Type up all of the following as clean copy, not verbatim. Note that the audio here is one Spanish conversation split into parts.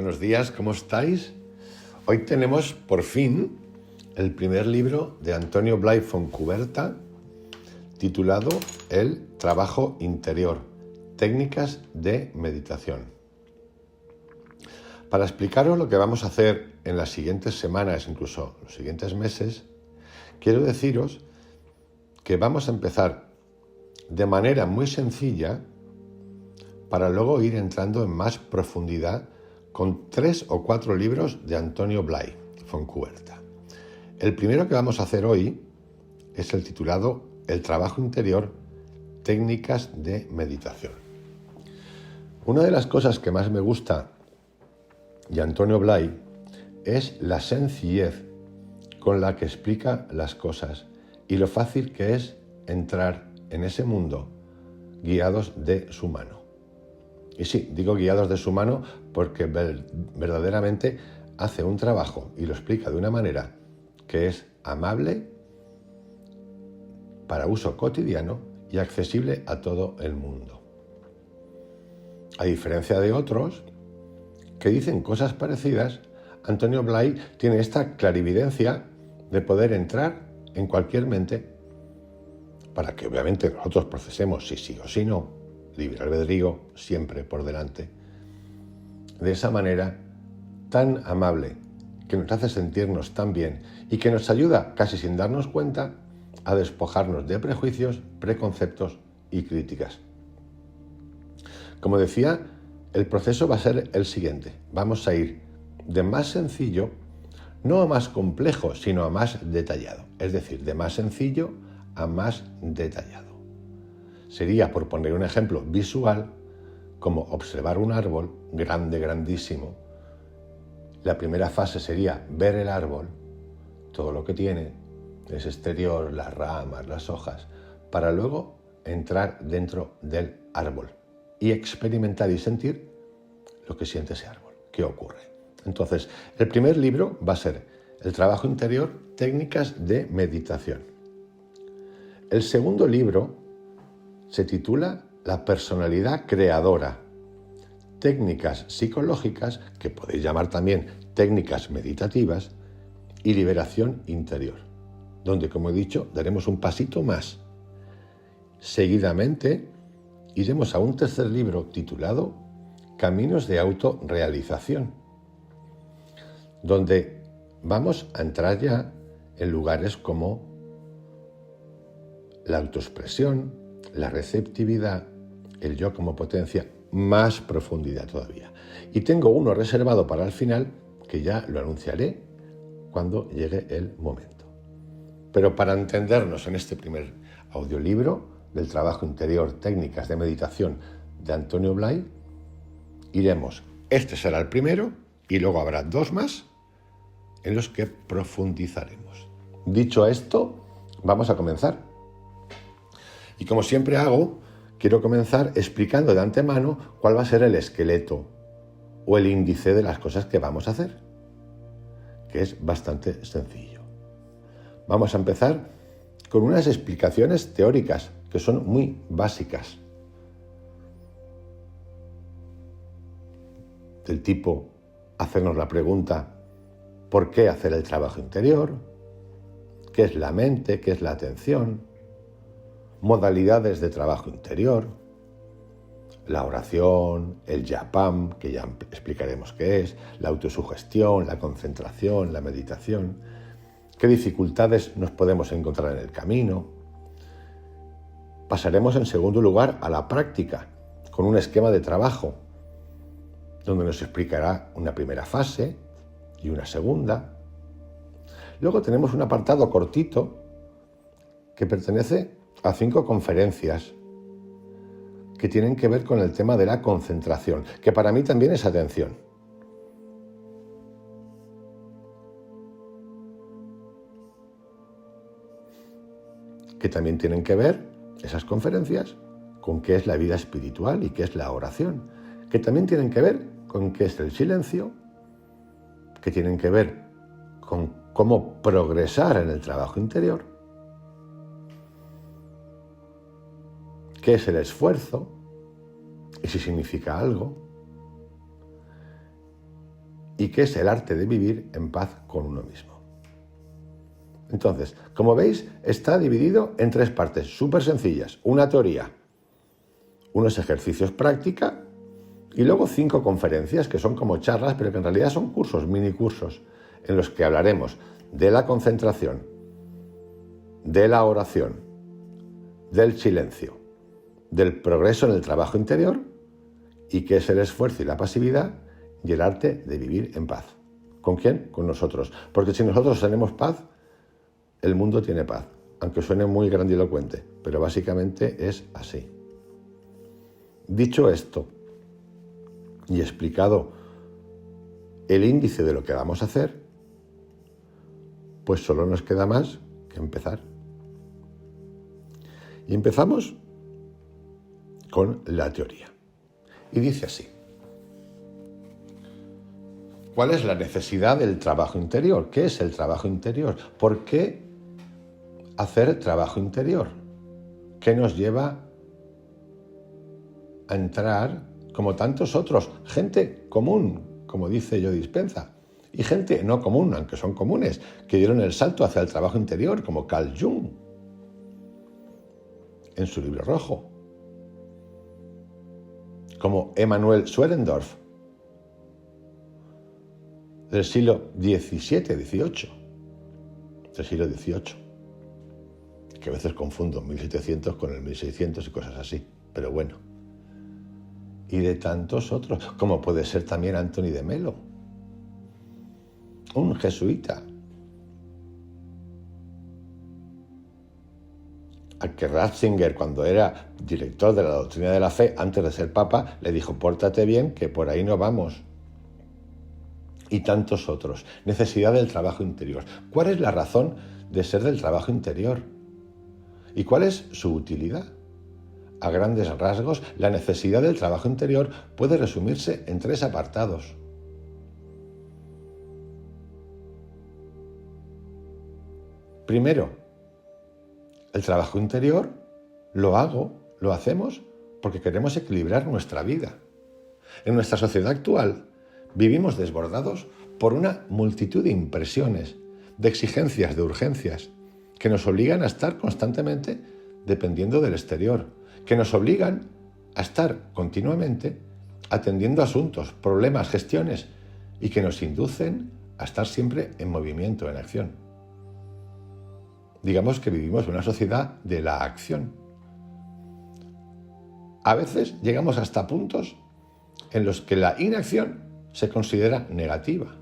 buenos días, ¿cómo estáis? Hoy tenemos por fin el primer libro de Antonio Blay Fontcuberta titulado El trabajo interior, técnicas de meditación. Para explicaros lo que vamos a hacer en las siguientes semanas, incluso los siguientes meses, quiero deciros que vamos a empezar de manera muy sencilla para luego ir entrando en más profundidad con 3 o 4 libros de Antonio Blay Fontcuberta. El primero que vamos a hacer hoy es el titulado El trabajo interior, técnicas de meditación. Una de las cosas que más me gusta de Antonio Blay es la sencillez con la que explica las cosas y lo fácil que es entrar en ese mundo guiados de su mano. Y sí, digo guiados de su mano porque verdaderamente hace un trabajo y lo explica de una manera que es amable, para uso cotidiano y accesible a todo el mundo. A diferencia de otros que dicen cosas parecidas, Antonio Blay tiene esta clarividencia de poder entrar en cualquier mente para que obviamente nosotros procesemos si sí o si no, libre albedrío siempre por delante. De esa manera tan amable que nos hace sentirnos tan bien y que nos ayuda casi sin darnos cuenta a despojarnos de prejuicios, preconceptos y críticas. Como decía, el proceso va a ser el siguiente. Vamos a ir de más sencillo, no a más complejo, sino a más detallado. Es decir, de más sencillo a más detallado. Sería, por poner un ejemplo visual, como observar un árbol grande, grandísimo. La primera fase sería ver el árbol, todo lo que tiene, ese exterior, las ramas, las hojas, para luego entrar dentro del árbol y experimentar y sentir lo que siente ese árbol, qué ocurre. Entonces, el primer libro va a ser El trabajo interior, técnicas de meditación. El segundo libro se titula La personalidad creadora, técnicas psicológicas, que podéis llamar también técnicas meditativas, y liberación interior, donde, como he dicho, daremos un pasito más. Seguidamente, iremos a un tercer libro titulado Caminos de autorrealización, donde vamos a entrar ya en lugares como la autoexpresión, la receptividad, el yo como potencia, más profundidad todavía. Y tengo uno reservado para el final, que ya lo anunciaré cuando llegue el momento. Pero para entendernos en este primer audiolibro del trabajo interior, técnicas de meditación de Antonio Blay, iremos, este será el primero y luego habrá 2 más en los que profundizaremos. Dicho esto, vamos a comenzar. Y como siempre hago, quiero comenzar explicando de antemano cuál va a ser el esqueleto o el índice de las cosas que vamos a hacer, que es bastante sencillo. Vamos a empezar con unas explicaciones teóricas que son muy básicas, del tipo hacernos la pregunta ¿por qué hacer el trabajo interior? ¿Qué es la mente? ¿Qué es la atención? Modalidades de trabajo interior, la oración, el yapam, que ya explicaremos qué es, la autosugestión, la concentración, la meditación, qué dificultades nos podemos encontrar en el camino. Pasaremos en segundo lugar a la práctica, con un esquema de trabajo, donde nos explicará una primera fase y una segunda. Luego tenemos un apartado cortito que pertenece a 5 conferencias que tienen que ver con el tema de la concentración, que para mí también es atención. Que también tienen que ver, esas conferencias, con qué es la vida espiritual y qué es la oración. Que también tienen que ver con qué es el silencio, que tienen que ver con cómo progresar en el trabajo interior, qué es el esfuerzo y si significa algo. y que es el arte de vivir en paz con uno mismo. Entonces, como veis, está dividido en 3 partes súper sencillas. Una teoría, unos ejercicios práctica y luego 5 conferencias que son como charlas, pero que en realidad son cursos, mini cursos, en los que hablaremos de la concentración, de la oración, del silencio, del progreso en el trabajo interior y qué es el esfuerzo y la pasividad y el arte de vivir en paz. ¿Con quién? Con nosotros. Porque si nosotros tenemos paz, el mundo tiene paz. Aunque suene muy grandilocuente, pero básicamente es así. Dicho esto y explicado el índice de lo que vamos a hacer, pues solo nos queda más que empezar. Y empezamos con la teoría. Y dice así: ¿cuál es la necesidad del trabajo interior? ¿Qué es el trabajo interior? ¿Por qué hacer trabajo interior? ¿Qué nos lleva a entrar, como tantos otros, gente común, como dice Joe Dispenza, y gente no común, aunque son comunes, que dieron el salto hacia el trabajo interior, como Carl Jung, en su libro rojo, como Emanuel Swerendorf, del siglo XVII, del siglo XVIII, que a veces confundo 1700 con el 1600 y cosas así, pero bueno. Y de tantos otros, como puede ser también Anthony de Melo, un jesuita, al que Ratzinger, cuando era director de la doctrina de la fe, antes de ser papa, le dijo: pórtate bien, que por ahí no vamos. Y tantos otros. Necesidad del trabajo interior. ¿Cuál es la razón de ser del trabajo interior? ¿Y cuál es su utilidad? A grandes rasgos, la necesidad del trabajo interior puede resumirse en 3 apartados. Primero, el trabajo interior lo hacemos porque queremos equilibrar nuestra vida. En nuestra sociedad actual vivimos desbordados por una multitud de impresiones, de exigencias, de urgencias, que nos obligan a estar constantemente dependiendo del exterior, que nos obligan a estar continuamente atendiendo asuntos, problemas, gestiones, y que nos inducen a estar siempre en movimiento, en acción. Digamos que vivimos en una sociedad de la acción. A veces llegamos hasta puntos en los que la inacción se considera negativa.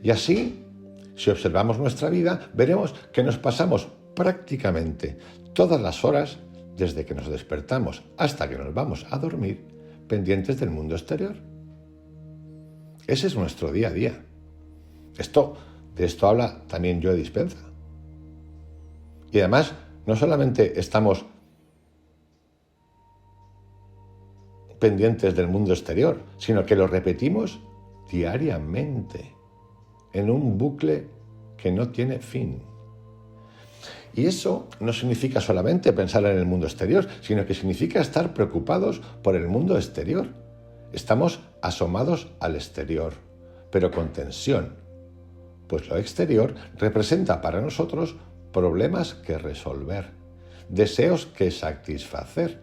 Y así, si observamos nuestra vida, veremos que nos pasamos prácticamente todas las horas, desde que nos despertamos hasta que nos vamos a dormir, pendientes del mundo exterior. Ese es nuestro día a día. De esto habla también Joe Dispenza. Y además, no solamente estamos pendientes del mundo exterior, sino que lo repetimos diariamente, en un bucle que no tiene fin. Y eso no significa solamente pensar en el mundo exterior, sino que significa estar preocupados por el mundo exterior. Estamos asomados al exterior, pero con tensión, pues lo exterior representa para nosotros problemas que resolver, deseos que satisfacer,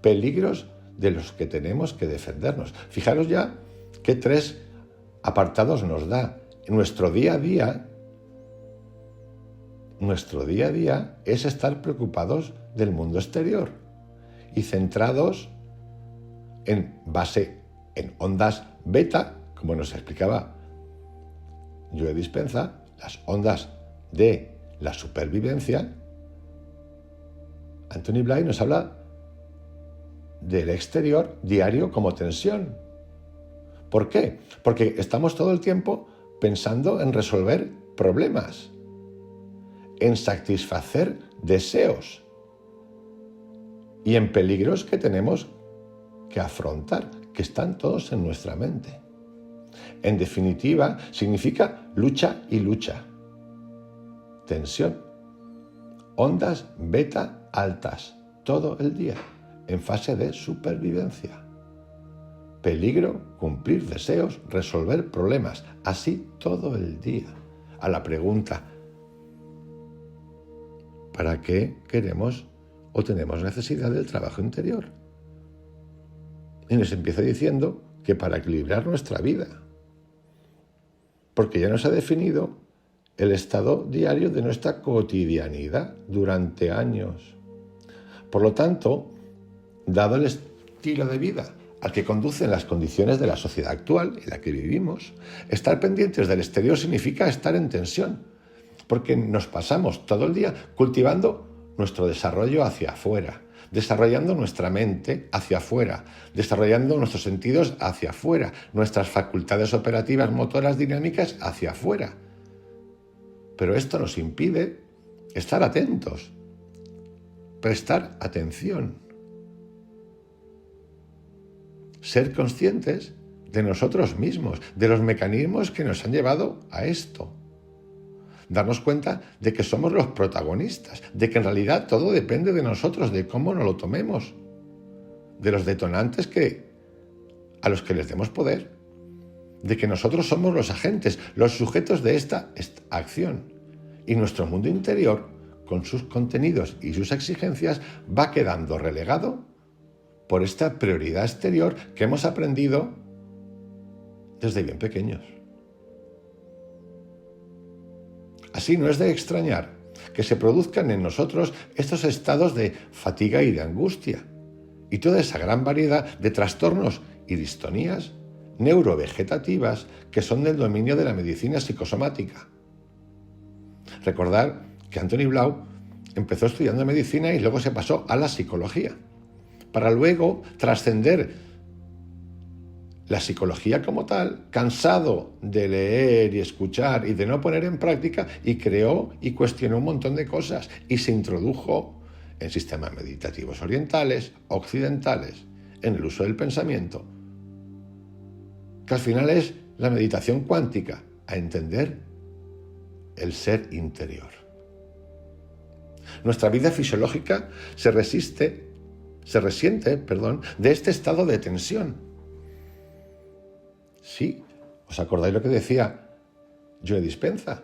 peligros de los que tenemos que defendernos. Fijaros ya qué 3 apartados nos da. Nuestro día a día es estar preocupados del mundo exterior y centrados en ondas beta, como nos explicaba Joe Dispenza, las ondas de la supervivencia. Anthony Blythe nos habla del exterior diario como tensión. ¿Por qué? Porque estamos todo el tiempo pensando en resolver problemas, en satisfacer deseos y en peligros que tenemos que afrontar, que están todos en nuestra mente. En definitiva, significa lucha y lucha, tensión, ondas beta altas, todo el día, en fase de supervivencia. peligro cumplir deseos, resolver problemas, así todo el día. A la pregunta, ¿para qué queremos o tenemos necesidad del trabajo interior? Y nos empieza diciendo que para equilibrar nuestra vida, porque ya nos ha definido el estado diario de nuestra cotidianidad durante años. Por lo tanto, dado el estilo de vida al que conducen las condiciones de la sociedad actual en la que vivimos, estar pendientes del exterior significa estar en tensión, porque nos pasamos todo el día cultivando nuestro desarrollo hacia afuera, desarrollando nuestra mente hacia afuera, desarrollando nuestros sentidos hacia afuera, nuestras facultades operativas, motoras, dinámicas hacia afuera. Pero esto nos impide estar atentos, prestar atención, ser conscientes de nosotros mismos, de los mecanismos que nos han llevado a esto. Darnos cuenta de que somos los protagonistas, de que en realidad todo depende de nosotros, de cómo nos lo tomemos, de los detonantes a los que les demos poder, de que nosotros somos los agentes, los sujetos de esta acción. Y nuestro mundo interior, con sus contenidos y sus exigencias, va quedando relegado por esta prioridad exterior que hemos aprendido desde bien pequeños. Así no es de extrañar que se produzcan en nosotros estos estados de fatiga y de angustia, y toda esa gran variedad de trastornos y distonías neurovegetativas que son del dominio de la medicina psicosomática. Recordar que Antoni Blau empezó estudiando medicina y luego se pasó a la psicología, para luego trascender la psicología como tal, cansado de leer y escuchar y de no poner en práctica, y creó y cuestionó un montón de cosas y se introdujo en sistemas meditativos orientales, occidentales, en el uso del pensamiento, que al final es la meditación cuántica, a entender el ser interior. Nuestra vida fisiológica se resiente, de este estado de tensión. Sí, ¿os acordáis lo que decía Joe Dispenza?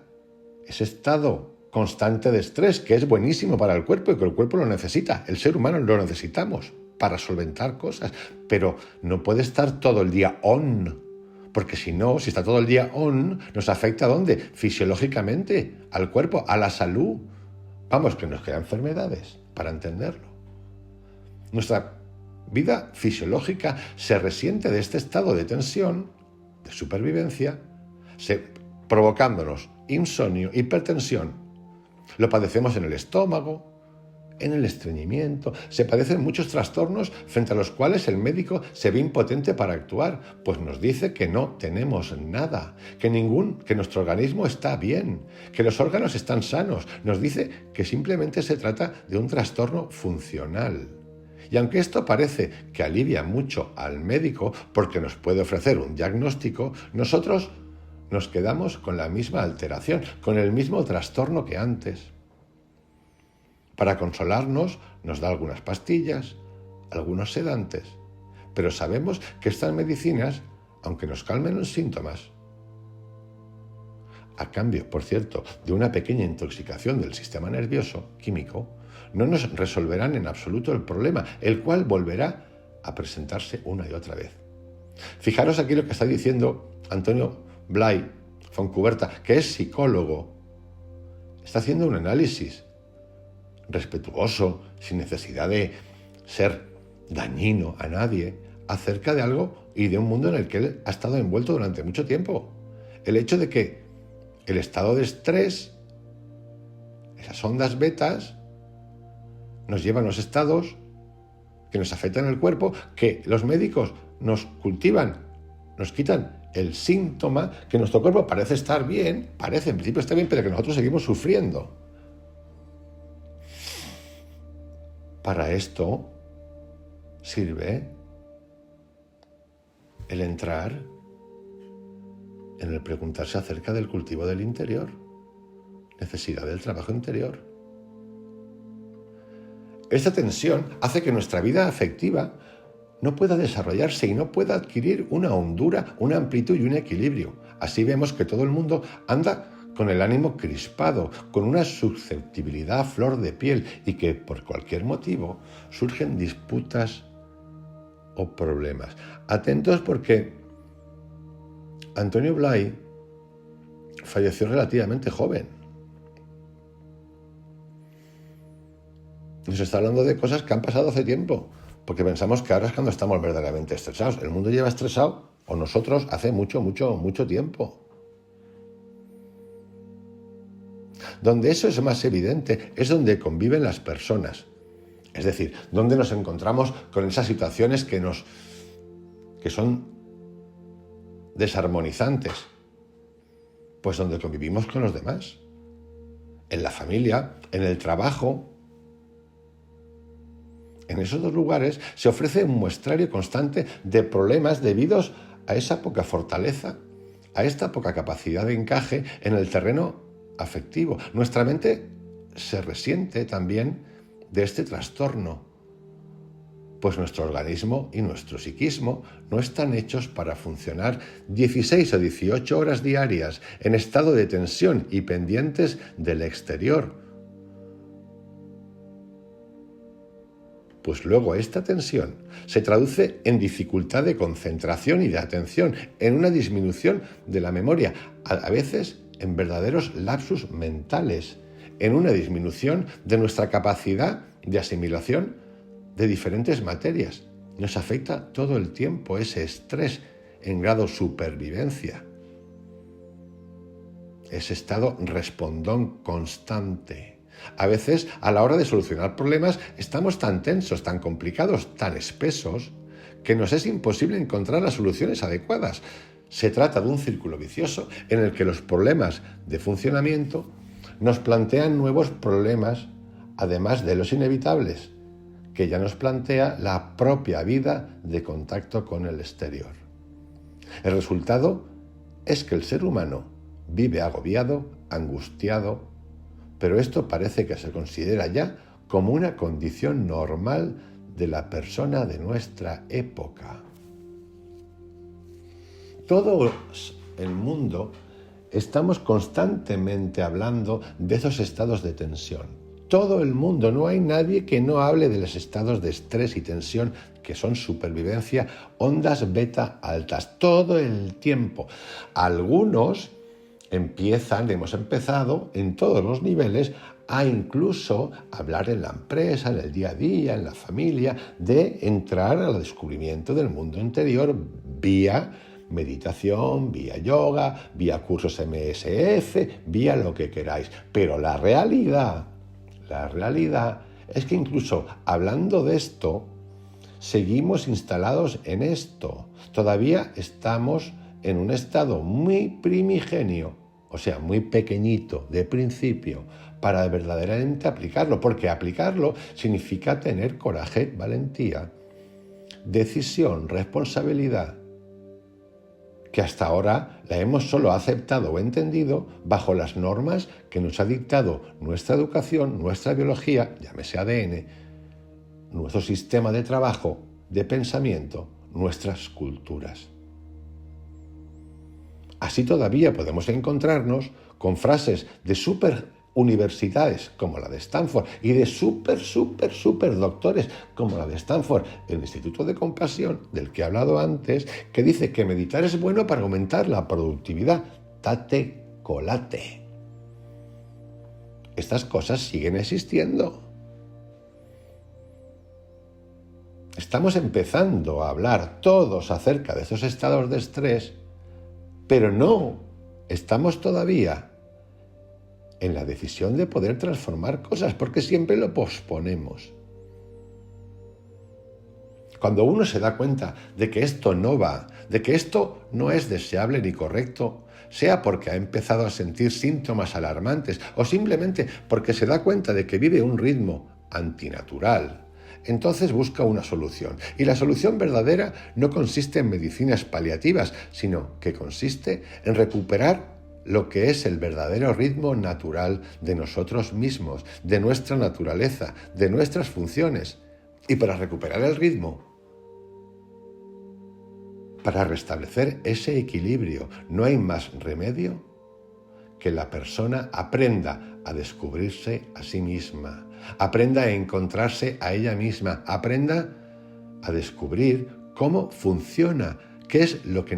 Ese estado constante de estrés que es buenísimo para el cuerpo y que el cuerpo lo necesita, el ser humano lo necesitamos para solventar cosas, pero no puede estar todo el día on, porque si está todo el día on, nos afecta ¿a dónde? Fisiológicamente, al cuerpo, a la salud. Vamos, que nos crean enfermedades, para entenderlo. Nuestra vida fisiológica se resiente de este estado de tensión, de supervivencia, provocándonos insomnio, hipertensión. Lo padecemos en el estómago, en el estreñimiento. Se padecen muchos trastornos frente a los cuales el médico se ve impotente para actuar, pues nos dice que no tenemos nada, que nuestro organismo está bien, que los órganos están sanos. Nos dice que simplemente se trata de un trastorno funcional. Y aunque esto parece que alivia mucho al médico porque nos puede ofrecer un diagnóstico, nosotros nos quedamos con la misma alteración, con el mismo trastorno que antes. Para consolarnos nos da algunas pastillas, algunos sedantes, pero sabemos que estas medicinas, aunque nos calmen los síntomas, a cambio, por cierto, de una pequeña intoxicación del sistema nervioso químico, no nos resolverán en absoluto el problema, el cual volverá a presentarse una y otra vez. Fijaros aquí lo que está diciendo Antonio Blay Fontcuberta, que es psicólogo. Está haciendo un análisis respetuoso, sin necesidad de ser dañino a nadie, acerca de algo y de un mundo en el que él ha estado envuelto durante mucho tiempo. El hecho de que el estado de estrés, esas ondas betas, nos llevan a los estados que nos afectan el cuerpo, que los médicos nos cultivan, nos quitan el síntoma, que nuestro cuerpo parece estar bien, en principio está bien, pero que nosotros seguimos sufriendo. Para esto sirve el entrar en el preguntarse acerca del cultivo del interior, necesidad del trabajo interior. Esta tensión hace que nuestra vida afectiva no pueda desarrollarse y no pueda adquirir una hondura, una amplitud y un equilibrio. Así vemos que todo el mundo anda con el ánimo crispado, con una susceptibilidad a flor de piel y que por cualquier motivo surgen disputas o problemas. Atentos porque Antonio Blay falleció relativamente joven. Nos está hablando de cosas que han pasado hace tiempo, porque pensamos que ahora es cuando estamos verdaderamente estresados. El mundo lleva estresado, o nosotros, hace mucho, mucho, mucho tiempo. Donde eso es más evidente es donde conviven las personas. Es decir, donde nos encontramos con esas situaciones que son desarmonizantes. Pues donde convivimos con los demás. En la familia, en el trabajo. En esos dos lugares se ofrece un muestrario constante de problemas debidos a esa poca fortaleza, a esta poca capacidad de encaje en el terreno afectivo. Nuestra mente se resiente también de este trastorno, pues nuestro organismo y nuestro psiquismo no están hechos para funcionar 16 o 18 horas diarias en estado de tensión y pendientes del exterior. Pues luego esta tensión se traduce en dificultad de concentración y de atención, en una disminución de la memoria, a veces en verdaderos lapsus mentales, en una disminución de nuestra capacidad de asimilación de diferentes materias. Nos afecta todo el tiempo ese estrés en grado supervivencia, ese estado respondón constante. A veces, a la hora de solucionar problemas, estamos tan tensos, tan complicados, tan espesos, que nos es imposible encontrar las soluciones adecuadas. Se trata de un círculo vicioso en el que los problemas de funcionamiento nos plantean nuevos problemas, además de los inevitables, que ya nos plantea la propia vida de contacto con el exterior. El resultado es que el ser humano vive agobiado, angustiado, pero esto parece que se considera ya como una condición normal de la persona de nuestra época. Todo el mundo estamos constantemente hablando de esos estados de tensión. Todo el mundo, no hay nadie que no hable de los estados de estrés y tensión que son supervivencia, ondas beta altas, todo el tiempo. Algunos hemos empezado en todos los niveles a incluso hablar en la empresa, en el día a día, en la familia, de entrar al descubrimiento del mundo interior vía meditación, vía yoga, vía cursos MSF, vía lo que queráis. Pero la realidad es que incluso hablando de esto, seguimos instalados en esto. Todavía estamos en un estado muy primigenio, o sea, muy pequeñito de principio, para verdaderamente aplicarlo, porque aplicarlo significa tener coraje, valentía, decisión, responsabilidad, que hasta ahora la hemos solo aceptado o entendido bajo las normas que nos ha dictado nuestra educación, nuestra biología, llámese ADN, nuestro sistema de trabajo, de pensamiento, nuestras culturas. Así todavía podemos encontrarnos con frases de universidades como la de Stanford y de super doctores como la de Stanford, el Instituto de Compasión del que he hablado antes, que dice que meditar es bueno para aumentar la productividad. Tate colate. Estas cosas siguen existiendo. Estamos empezando a hablar todos acerca de esos estados de estrés, pero no estamos todavía en la decisión de poder transformar cosas, porque siempre lo posponemos. Cuando uno se da cuenta de que esto no va, de que esto no es deseable ni correcto, sea porque ha empezado a sentir síntomas alarmantes o simplemente porque se da cuenta de que vive un ritmo antinatural, entonces busca una solución. Y la solución verdadera no consiste en medicinas paliativas, sino que consiste en recuperar lo que es el verdadero ritmo natural de nosotros mismos, de nuestra naturaleza, de nuestras funciones. Y para recuperar el ritmo, para restablecer ese equilibrio. No hay más remedio que la persona aprenda a descubrirse a sí misma, aprenda a encontrarse a ella misma, aprenda a descubrir cómo funciona, qué es lo que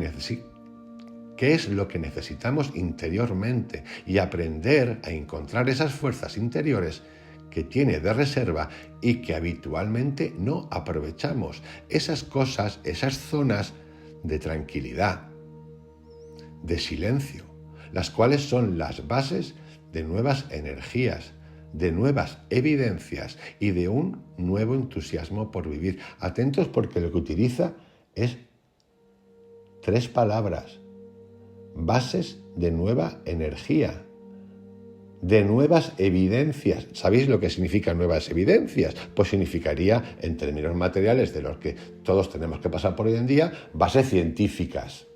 necesitamos interiormente y aprender a encontrar esas fuerzas interiores que tiene de reserva y que habitualmente no aprovechamos. Esas cosas, esas zonas de tranquilidad, de silencio, las cuales son las bases de nuevas energías, de nuevas evidencias y de un nuevo entusiasmo por vivir. Atentos porque lo que utiliza es 3 palabras: bases de nueva energía, de nuevas evidencias. ¿Sabéis lo que significa nuevas evidencias? Pues significaría, en términos materiales de los que todos tenemos que pasar por hoy en día, bases científicas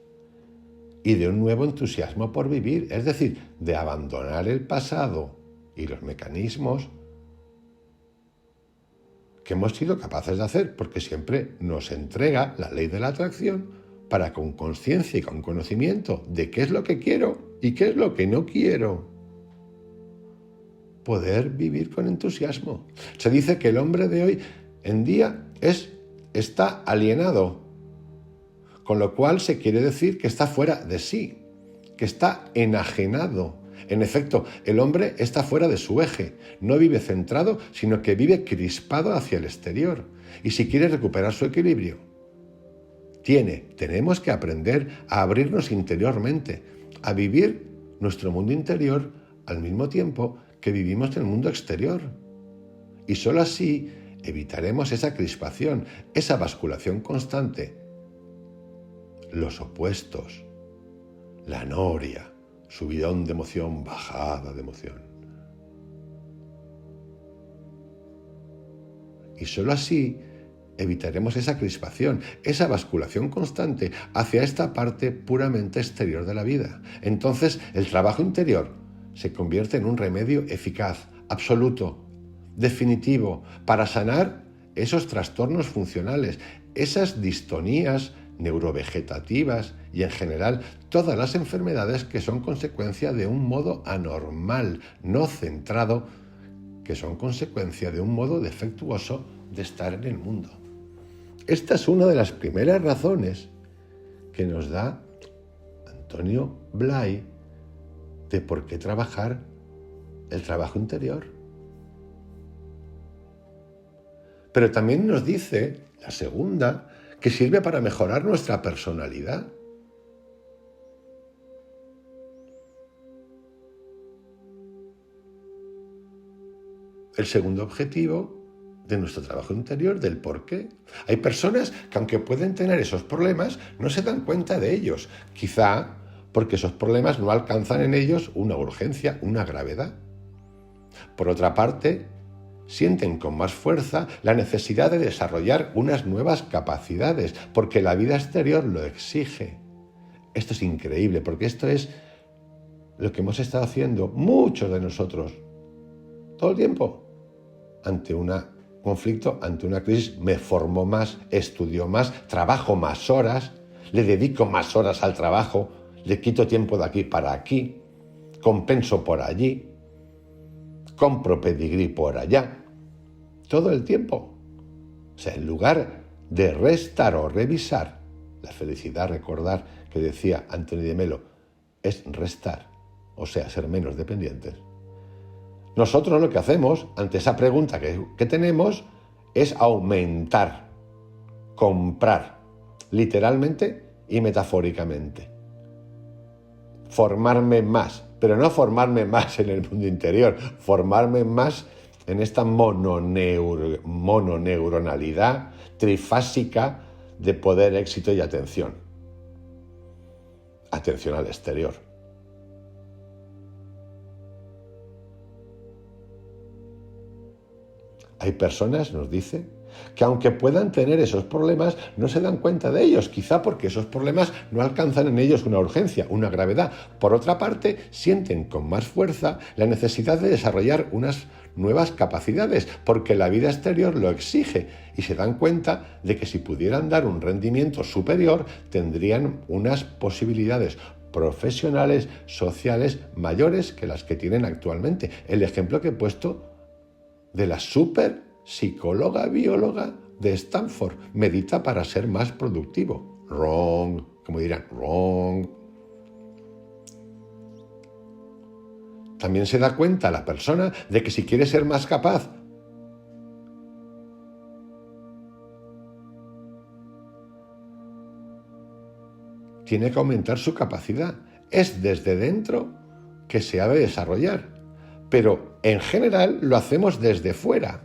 y de un nuevo entusiasmo por vivir, es decir, de abandonar el pasado y los mecanismos que hemos sido capaces de hacer, porque siempre nos entrega la ley de la atracción para, con conciencia y con conocimiento de qué es lo que quiero y qué es lo que no quiero, poder vivir con entusiasmo. Se dice que el hombre de hoy en día está alienado, con lo cual se quiere decir que está fuera de sí, que está enajenado. En efecto, el hombre está fuera de su eje, no vive centrado, sino que vive crispado hacia el exterior. Y si quiere recuperar su equilibrio, tenemos que aprender a abrirnos interiormente, a vivir nuestro mundo interior al mismo tiempo que vivimos en el mundo exterior. Y sólo así evitaremos esa crispación, esa basculación constante, los opuestos, la noria, subidón de emoción, bajada de emoción. Y sólo así evitaremos esa crispación, esa basculación constante hacia esta parte puramente exterior de la vida. Entonces, el trabajo interior se convierte en un remedio eficaz, absoluto, definitivo, para sanar esos trastornos funcionales, esas distonías neurovegetativas y, en general, todas las enfermedades que son consecuencia de un modo anormal, no centrado, que son consecuencia de un modo defectuoso de estar en el mundo. Esta es una de las primeras razones que nos da Antonio Blay de por qué trabajar el trabajo interior. Pero también nos dice, la segunda, que sirve para mejorar nuestra personalidad. El segundo objetivo de nuestro trabajo interior, del por qué. Hay personas que, aunque pueden tener esos problemas, no se dan cuenta de ellos. Quizá porque esos problemas no alcanzan en ellos una urgencia, una gravedad. Por otra parte, sienten con más fuerza la necesidad de desarrollar unas nuevas capacidades, porque la vida exterior lo exige. Esto es increíble, porque esto es lo que hemos estado haciendo muchos de nosotros todo el tiempo. Ante un conflicto, ante una crisis, me formo más, estudio más, trabajo más horas, le dedico más horas al trabajo, le quito tiempo de aquí para aquí, compenso por allí, compro pedigrí por allá, todo el tiempo. O sea, en lugar de restar o revisar la felicidad, recordar que decía Anthony de Melo, es restar, o sea, ser menos dependientes. Nosotros lo que hacemos ante esa pregunta que tenemos es aumentar, comprar, literalmente y metafóricamente. Formarme más, pero no formarme más en el mundo interior, formarme más en esta mononeuronalidad trifásica de poder, éxito y atención. Atención al exterior. Hay personas, nos dice, que aunque puedan tener esos problemas, no se dan cuenta de ellos, quizá porque esos problemas no alcanzan en ellos una urgencia, una gravedad. Por otra parte, sienten con más fuerza la necesidad de desarrollar unas nuevas capacidades, porque la vida exterior lo exige y se dan cuenta de que si pudieran dar un rendimiento superior, tendrían unas posibilidades profesionales, sociales, mayores que las que tienen actualmente. El ejemplo que he puesto de la super psicóloga bióloga de Stanford. Medita para ser más productivo. Wrong, como dirán, wrong. También se da cuenta la persona de que si quiere ser más capaz, tiene que aumentar su capacidad. Es desde dentro que se ha de desarrollar, pero en general lo hacemos desde fuera.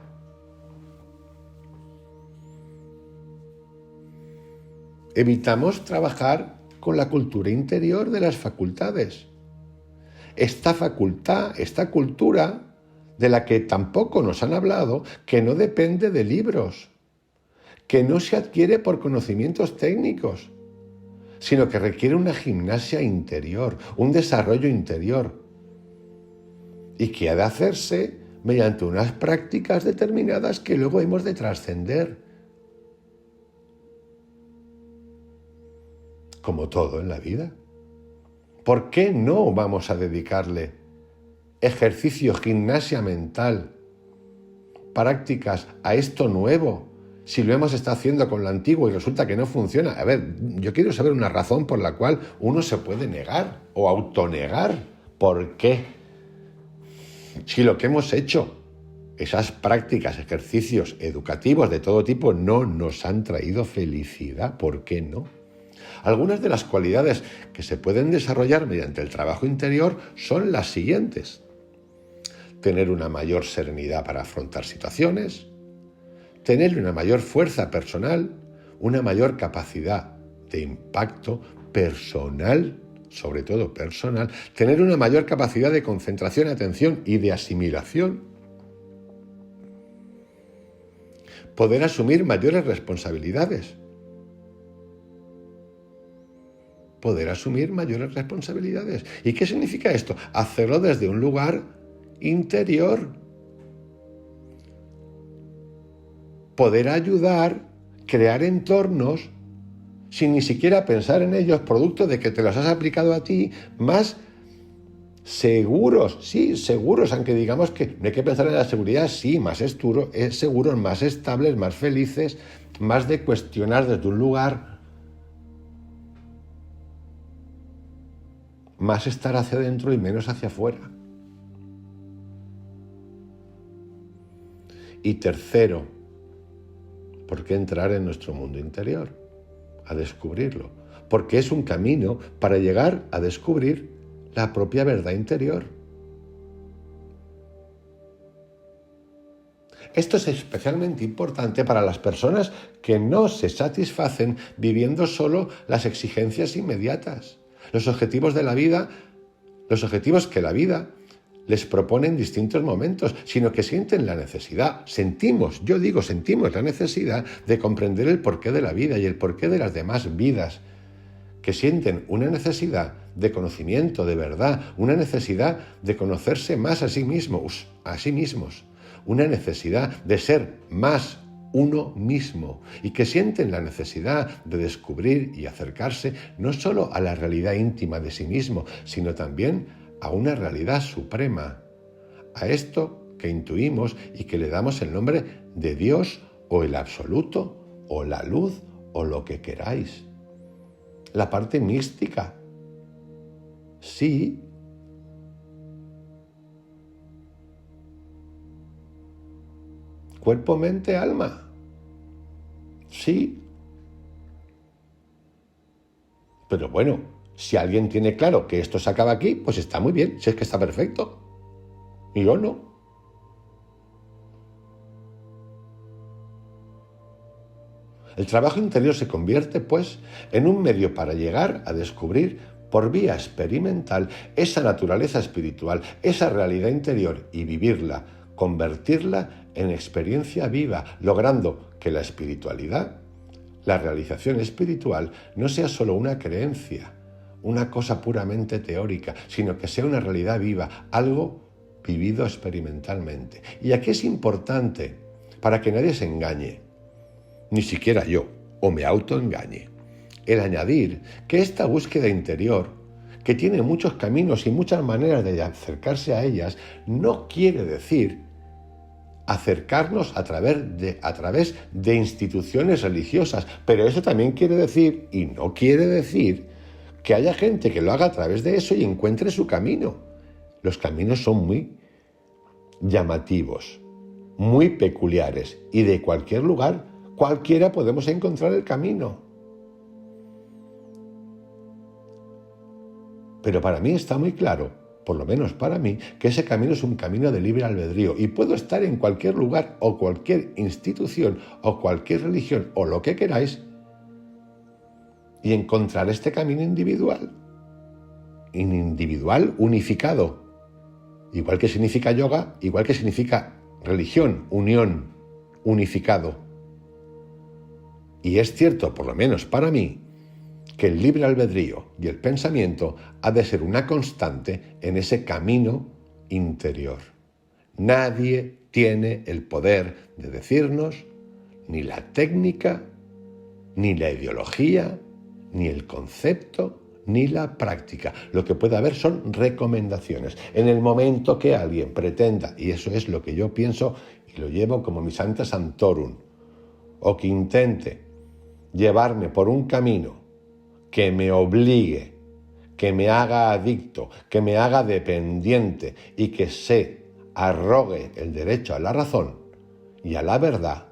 Evitamos trabajar con la cultura interior de las facultades. Esta facultad, esta cultura, de la que tampoco nos han hablado, que no depende de libros, que no se adquiere por conocimientos técnicos, sino que requiere una gimnasia interior, un desarrollo interior, y que ha de hacerse mediante unas prácticas determinadas que luego hemos de trascender. Como todo en la vida. ¿Por qué no vamos a dedicarle ejercicio, gimnasia mental, prácticas a esto nuevo, si lo hemos estado haciendo con lo antiguo y resulta que no funciona? A ver, yo quiero saber una razón por la cual uno se puede negar o autonegar. ¿Por qué? Si lo que hemos hecho, esas prácticas, ejercicios educativos de todo tipo, no nos han traído felicidad, ¿por qué no? Algunas de las cualidades que se pueden desarrollar mediante el trabajo interior son las siguientes: tener una mayor serenidad para afrontar situaciones, tener una mayor fuerza personal, una mayor capacidad de impacto personal, sobre todo personal, tener una mayor capacidad de concentración, atención y de asimilación, poder asumir mayores responsabilidades. Poder asumir mayores responsabilidades. ¿Y qué significa esto? Hacerlo desde un lugar interior. Poder ayudar, crear entornos, sin ni siquiera pensar en ellos, producto de que te los has aplicado a ti, más seguros, sí, seguros, aunque digamos que no hay que pensar en la seguridad, sí, más seguros, más estables, más felices, más de cuestionar desde un lugar, más estar hacia adentro y menos hacia afuera. Y tercero, ¿por qué entrar en nuestro mundo interior? A descubrirlo. Porque es un camino para llegar a descubrir la propia verdad interior. Esto es especialmente importante para las personas que no se satisfacen viviendo solo las exigencias inmediatas. Los objetivos de la vida, los objetivos que la vida les propone en distintos momentos, sino que sienten la necesidad, sentimos la necesidad de comprender el porqué de la vida y el porqué de las demás vidas, que sienten una necesidad de conocimiento, de verdad, una necesidad de conocerse más a sí mismos, una necesidad de ser más uno mismo, y que sienten la necesidad de descubrir y acercarse no solo a la realidad íntima de sí mismo, sino también a una realidad suprema, a esto que intuimos y que le damos el nombre de Dios o el absoluto o la luz o lo que queráis. La parte mística. Sí. Cuerpo, mente, alma. Sí. Pero bueno, si alguien tiene claro que esto se acaba aquí, pues está muy bien, si es que está perfecto. Y yo no. El trabajo interior se convierte, pues, en un medio para llegar a descubrir por vía experimental esa naturaleza espiritual, esa realidad interior y vivirla, convertirla en experiencia viva, logrando que la espiritualidad, la realización espiritual, no sea solo una creencia, una cosa puramente teórica, sino que sea una realidad viva, algo vivido experimentalmente. Y aquí es importante, para que nadie se engañe, ni siquiera yo, o me autoengañe, el añadir que esta búsqueda interior, que tiene muchos caminos y muchas maneras de acercarse a ellas, no quiere decir acercarnos a través de instituciones religiosas, pero eso también quiere decir, y no quiere decir, que haya gente que lo haga a través de eso y encuentre su camino. Los caminos son muy llamativos, muy peculiares, y de cualquier lugar, cualquiera podemos encontrar el camino. Pero para mí está muy claro, por lo menos para mí, que ese camino es un camino de libre albedrío y puedo estar en cualquier lugar o cualquier institución o cualquier religión o lo que queráis y encontrar este camino individual unificado, igual que significa yoga, igual que significa religión, unión, unificado. Y es cierto, por lo menos para mí, que el libre albedrío y el pensamiento ha de ser una constante en ese camino interior. Nadie tiene el poder de decirnos ni la técnica, ni la ideología, ni el concepto, ni la práctica. Lo que puede haber son recomendaciones. En el momento que alguien pretenda, y eso es lo que yo pienso y lo llevo como mi Sancta Sanctorum, o que intente llevarme por un camino que me obligue, que me haga adicto, que me haga dependiente y que se arrogue el derecho a la razón y a la verdad,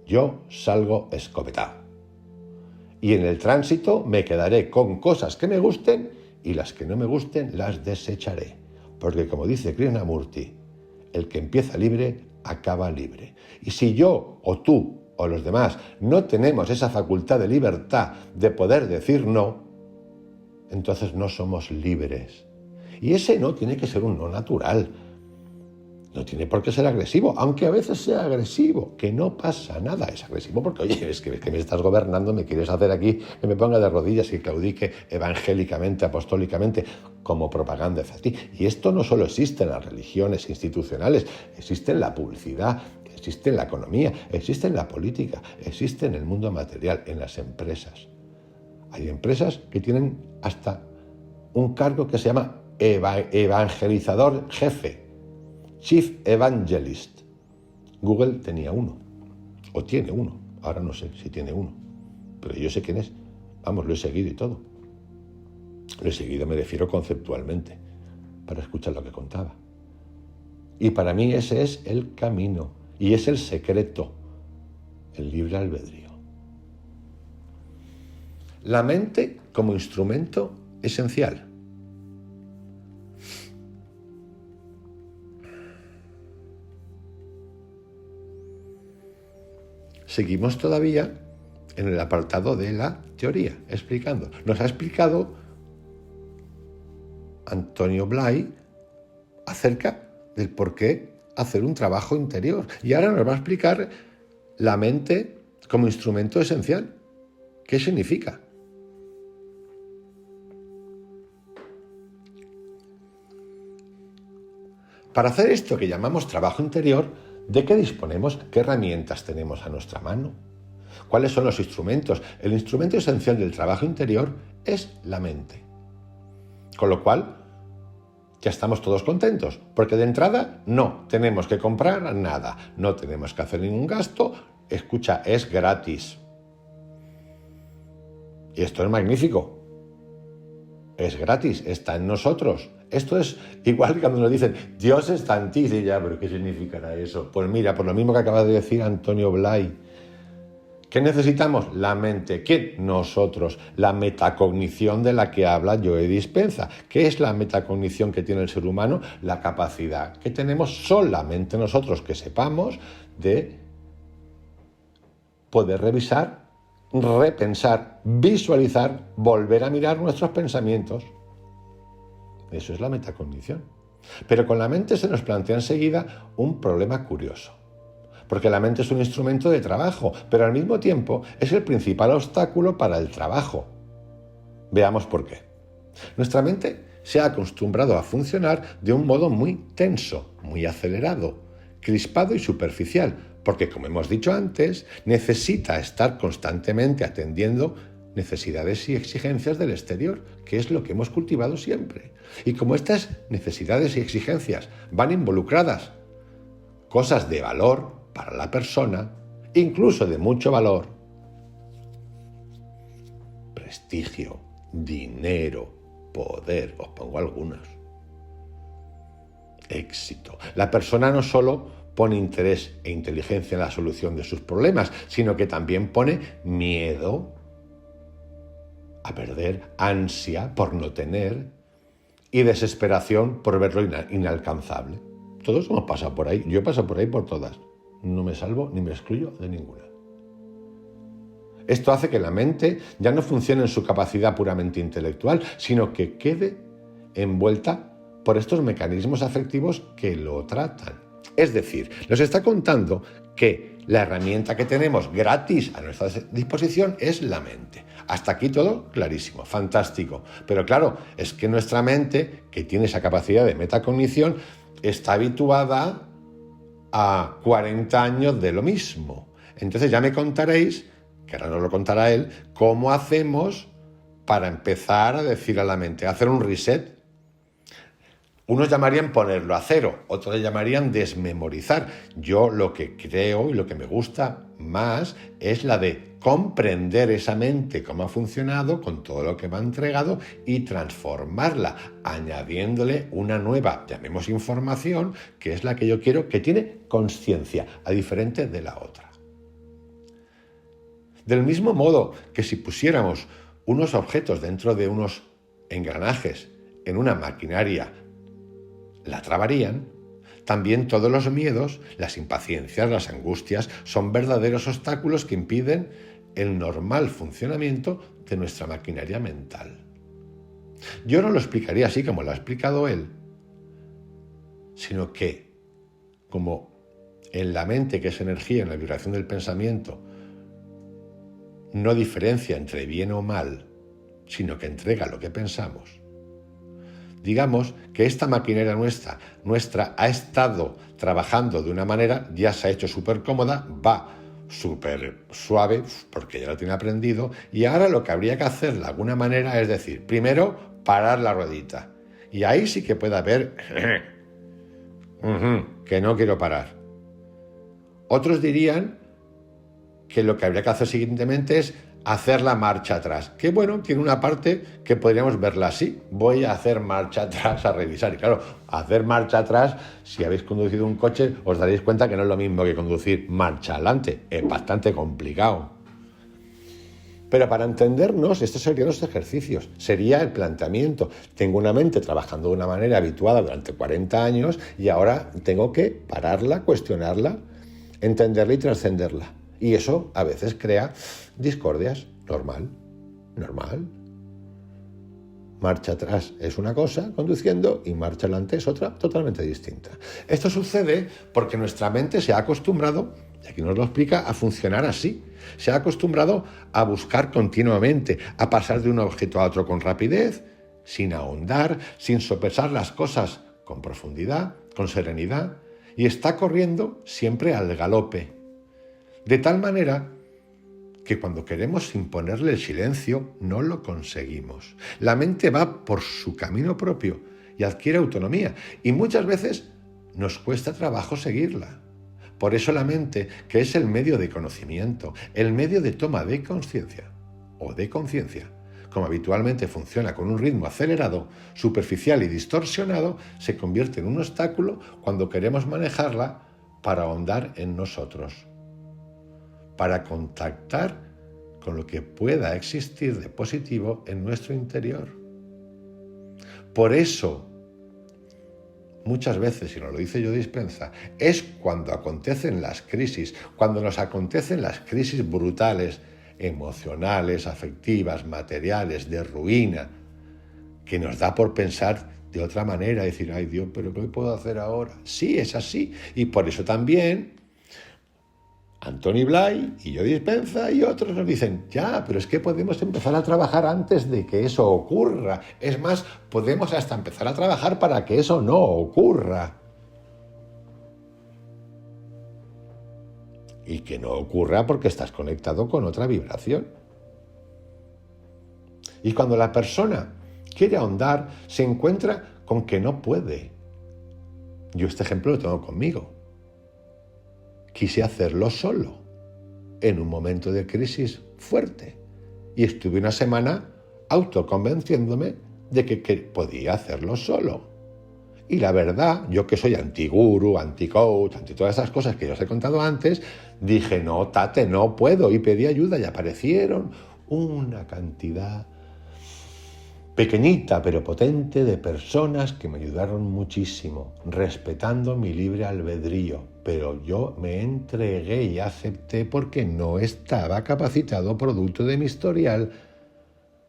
yo salgo escopetado. Y en el tránsito me quedaré con cosas que me gusten y las que no me gusten las desecharé. Porque como dice Krishnamurti, el que empieza libre, acaba libre. Y si yo o tú o los demás no tenemos esa facultad de libertad de poder decir no, entonces no somos libres. Y ese no tiene que ser un no natural. No tiene por qué ser agresivo, aunque a veces sea agresivo, que no pasa nada. Es agresivo porque, oye, es que me estás gobernando, me quieres hacer aquí que me ponga de rodillas y claudique evangélicamente, apostólicamente, como propaganda hacia ti. Y esto no solo existe en las religiones institucionales, existe en la publicidad, existe en la economía, existe en la política, existe en el mundo material, en las empresas. Hay empresas que tienen hasta un cargo que se llama evangelizador jefe, Chief Evangelist. Google tenía uno, o tiene uno, ahora no sé si tiene uno, pero yo sé quién es. Vamos, lo he seguido y todo. Lo he seguido, me refiero conceptualmente, para escuchar lo que contaba. Y para mí ese es el camino, y es el secreto, el libre albedrío. La mente como instrumento esencial. Seguimos todavía en el apartado de la teoría, explicando. Nos ha explicado Antonio Blay acerca del por qué hacer un trabajo interior. Y ahora nos va a explicar la mente como instrumento esencial. ¿Qué significa? Para hacer esto que llamamos trabajo interior, ¿de qué disponemos? ¿Qué herramientas tenemos a nuestra mano? ¿Cuáles son los instrumentos? El instrumento esencial del trabajo interior es la mente. Con lo cual, ya estamos todos contentos, porque de entrada no tenemos que comprar nada, no tenemos que hacer ningún gasto. Escucha, es gratis. Y esto es magnífico. Es gratis, está en nosotros. Esto es igual que cuando nos dicen Dios está en ti, y ya, pero ¿qué significará eso? Pues mira, por lo mismo que acaba de decir Antonio Blay. ¿Qué necesitamos? La mente. ¿Quién? Nosotros. La metacognición de la que habla Joe Dispenza. ¿Qué es la metacognición que tiene el ser humano? La capacidad que tenemos solamente nosotros, que sepamos, de poder revisar, repensar, visualizar, volver a mirar nuestros pensamientos. Eso es la metacognición. Pero con la mente se nos plantea enseguida un problema curioso. Porque la mente es un instrumento de trabajo, pero al mismo tiempo es el principal obstáculo para el trabajo. Veamos por qué. Nuestra mente se ha acostumbrado a funcionar de un modo muy tenso, muy acelerado, crispado y superficial, porque, como hemos dicho antes, necesita estar constantemente atendiendo necesidades y exigencias del exterior, que es lo que hemos cultivado siempre. Y como estas necesidades y exigencias van involucradas cosas de valor para la persona, incluso de mucho valor, prestigio, dinero, poder, os pongo algunos, éxito. La persona no solo pone interés e inteligencia en la solución de sus problemas, sino que también pone miedo a perder, ansia por no tener y desesperación por verlo inalcanzable. Todos hemos pasado por ahí, yo he pasado por ahí por todas. No me salvo ni me excluyo de ninguna. Esto hace que la mente ya no funcione en su capacidad puramente intelectual, sino que quede envuelta por estos mecanismos afectivos que lo tratan. Es decir, nos está contando que la herramienta que tenemos gratis a nuestra disposición es la mente. Hasta aquí todo clarísimo, fantástico. Pero claro, es que nuestra mente, que tiene esa capacidad de metacognición, está habituada a 40 años de lo mismo. Entonces ya me contaréis, que ahora nos lo contará él, cómo hacemos para empezar a decir a la mente, hacer un reset. Unos llamarían ponerlo a cero, otros llamarían desmemorizar. Yo lo que creo y lo que me gusta más es la de comprender esa mente, cómo ha funcionado, con todo lo que me ha entregado y transformarla, añadiéndole una nueva, llamemos información, que es la que yo quiero, que tiene conciencia, a diferente de la otra. Del mismo modo que si pusiéramos unos objetos dentro de unos engranajes en una maquinaria, la trabarían, también todos los miedos, las impaciencias, las angustias, son verdaderos obstáculos que impiden el normal funcionamiento de nuestra maquinaria mental. Yo no lo explicaría así como lo ha explicado él, sino que, como en la mente, que es energía, en la vibración del pensamiento, no diferencia entre bien o mal, sino que entrega lo que pensamos. Digamos que esta maquinaria nuestra ha estado trabajando de una manera, ya se ha hecho súper cómoda, va súper suave, porque ya lo tiene aprendido, y ahora lo que habría que hacer de alguna manera es decir, primero, parar la ruedita. Y ahí sí que puede haber que no quiero parar. Otros dirían que lo que habría que hacer siguientemente es hacer la marcha atrás, que bueno, tiene una parte que podríamos verla así, voy a hacer marcha atrás a revisar, y claro, hacer marcha atrás, si habéis conducido un coche, os daréis cuenta que no es lo mismo que conducir marcha adelante, es bastante complicado. Pero para entendernos, estos serían los ejercicios, sería el planteamiento. Tengo una mente trabajando de una manera habituada durante 40 años y ahora tengo que pararla, cuestionarla, entenderla y trascenderla. Y eso a veces crea discordias. Normal. Marcha atrás es una cosa conduciendo y marcha adelante es otra totalmente distinta. Esto sucede porque nuestra mente se ha acostumbrado, y aquí nos lo explica, a funcionar así. Se ha acostumbrado a buscar continuamente, a pasar de un objeto a otro con rapidez, sin ahondar, sin sopesar las cosas con profundidad, con serenidad, y está corriendo siempre al galope. De tal manera que cuando queremos imponerle el silencio, no lo conseguimos. La mente va por su camino propio y adquiere autonomía, y muchas veces nos cuesta trabajo seguirla. Por eso la mente, que es el medio de conocimiento, el medio de toma de conciencia o de conciencia, como habitualmente funciona con un ritmo acelerado, superficial y distorsionado, se convierte en un obstáculo cuando queremos manejarla para ahondar en nosotros, para contactar con lo que pueda existir de positivo en nuestro interior. Por eso, muchas veces, y nos lo dice Joe Dispenza, es cuando acontecen las crisis, cuando nos acontecen las crisis brutales, emocionales, afectivas, materiales, de ruina, que nos da por pensar de otra manera, decir, ay Dios, pero ¿qué puedo hacer ahora? Sí, es así, y por eso también Antoni Blay y Joe Dispenza y otros nos dicen, ya, pero es que podemos empezar a trabajar antes de que eso ocurra. Es más, podemos hasta empezar a trabajar para que eso no ocurra. Y que no ocurra porque estás conectado con otra vibración. Y cuando la persona quiere ahondar, se encuentra con que no puede. Yo este ejemplo lo tengo conmigo. Quise hacerlo solo, en un momento de crisis fuerte. Y estuve una semana autoconvenciéndome de que podía hacerlo solo. Y la verdad, yo que soy anti-guru, anti-coach, anti todas esas cosas que ya os he contado antes, dije, no, Tate, no puedo. Y pedí ayuda y aparecieron una cantidad pequeñita pero potente de personas que me ayudaron muchísimo, respetando mi libre albedrío, pero yo me entregué y acepté porque no estaba capacitado, producto de mi historial,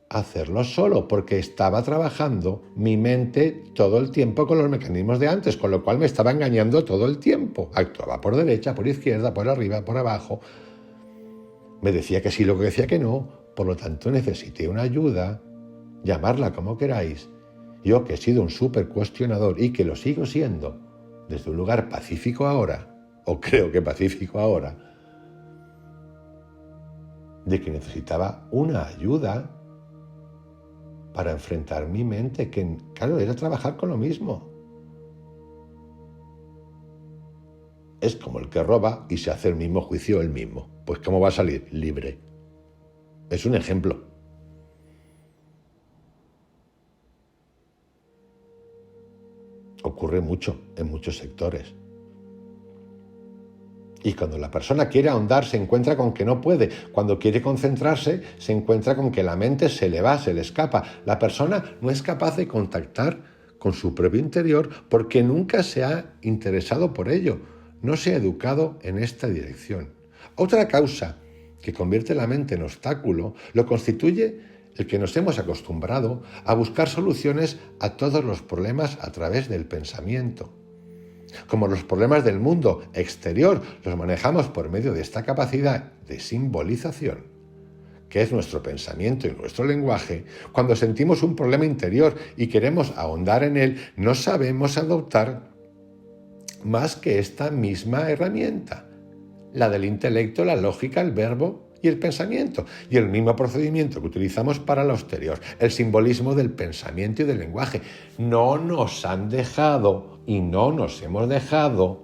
a hacerlo solo, porque estaba trabajando mi mente todo el tiempo con los mecanismos de antes, con lo cual me estaba engañando todo el tiempo. Actuaba por derecha, por izquierda, por arriba, por abajo. Me decía que sí, lo que decía que no, por lo tanto necesité una ayuda. Llamarla como queráis, yo que he sido un súper cuestionador y que lo sigo siendo desde un lugar pacífico ahora, o creo que pacífico ahora, de que necesitaba una ayuda para enfrentar mi mente, que claro, era trabajar con lo mismo. Es como el que roba y se hace el mismo juicio él mismo. Pues ¿cómo va a salir? Libre. Es un ejemplo. Ocurre mucho en muchos sectores. Y cuando la persona quiere ahondar se encuentra con que no puede. Cuando quiere concentrarse se encuentra con que la mente se le va, se le escapa. La persona no es capaz de contactar con su propio interior porque nunca se ha interesado por ello. No se ha educado en esta dirección. Otra causa que convierte la mente en obstáculo lo constituye el que nos hemos acostumbrado a buscar soluciones a todos los problemas a través del pensamiento. Como los problemas del mundo exterior los manejamos por medio de esta capacidad de simbolización, que es nuestro pensamiento y nuestro lenguaje, cuando sentimos un problema interior y queremos ahondar en él, no sabemos adoptar más que esta misma herramienta, la del intelecto, la lógica, el verbo y el pensamiento, y el mismo procedimiento que utilizamos para lo exterior, el simbolismo del pensamiento y del lenguaje. No nos han dejado y no nos hemos dejado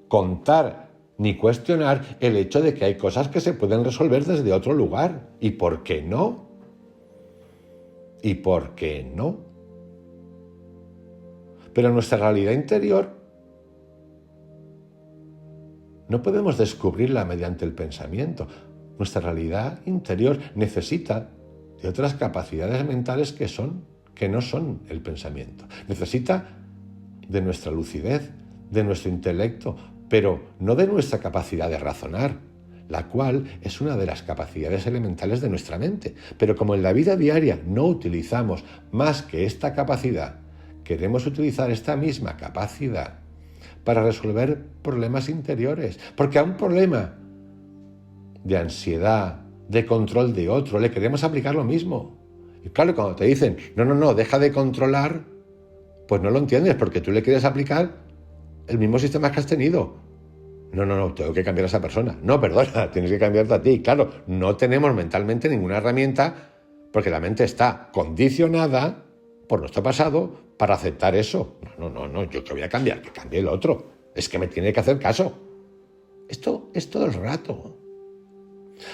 contar ni cuestionar el hecho de que hay cosas que se pueden resolver desde otro lugar. ¿Y por qué no? ¿Y por qué no? Pero nuestra realidad interior no podemos descubrirla mediante el pensamiento. Nuestra realidad interior necesita de otras capacidades mentales que no son el pensamiento. Necesita de nuestra lucidez, de nuestro intelecto, pero no de nuestra capacidad de razonar, la cual es una de las capacidades elementales de nuestra mente. Pero como en la vida diaria no utilizamos más que esta capacidad, queremos utilizar esta misma capacidad para resolver problemas interiores, porque a un problema de ansiedad, de control de otro, le queremos aplicar lo mismo. Y claro, cuando te dicen, no, deja de controlar, pues no lo entiendes, porque tú le quieres aplicar el mismo sistema que has tenido. No, tengo que cambiar a esa persona. No, perdona, tienes que cambiarte a ti. Claro, no tenemos mentalmente ninguna herramienta, porque la mente está condicionada por nuestro pasado para aceptar eso. No, yo que voy a cambiar, que cambie el otro. Es que me tiene que hacer caso. Esto es todo el rato.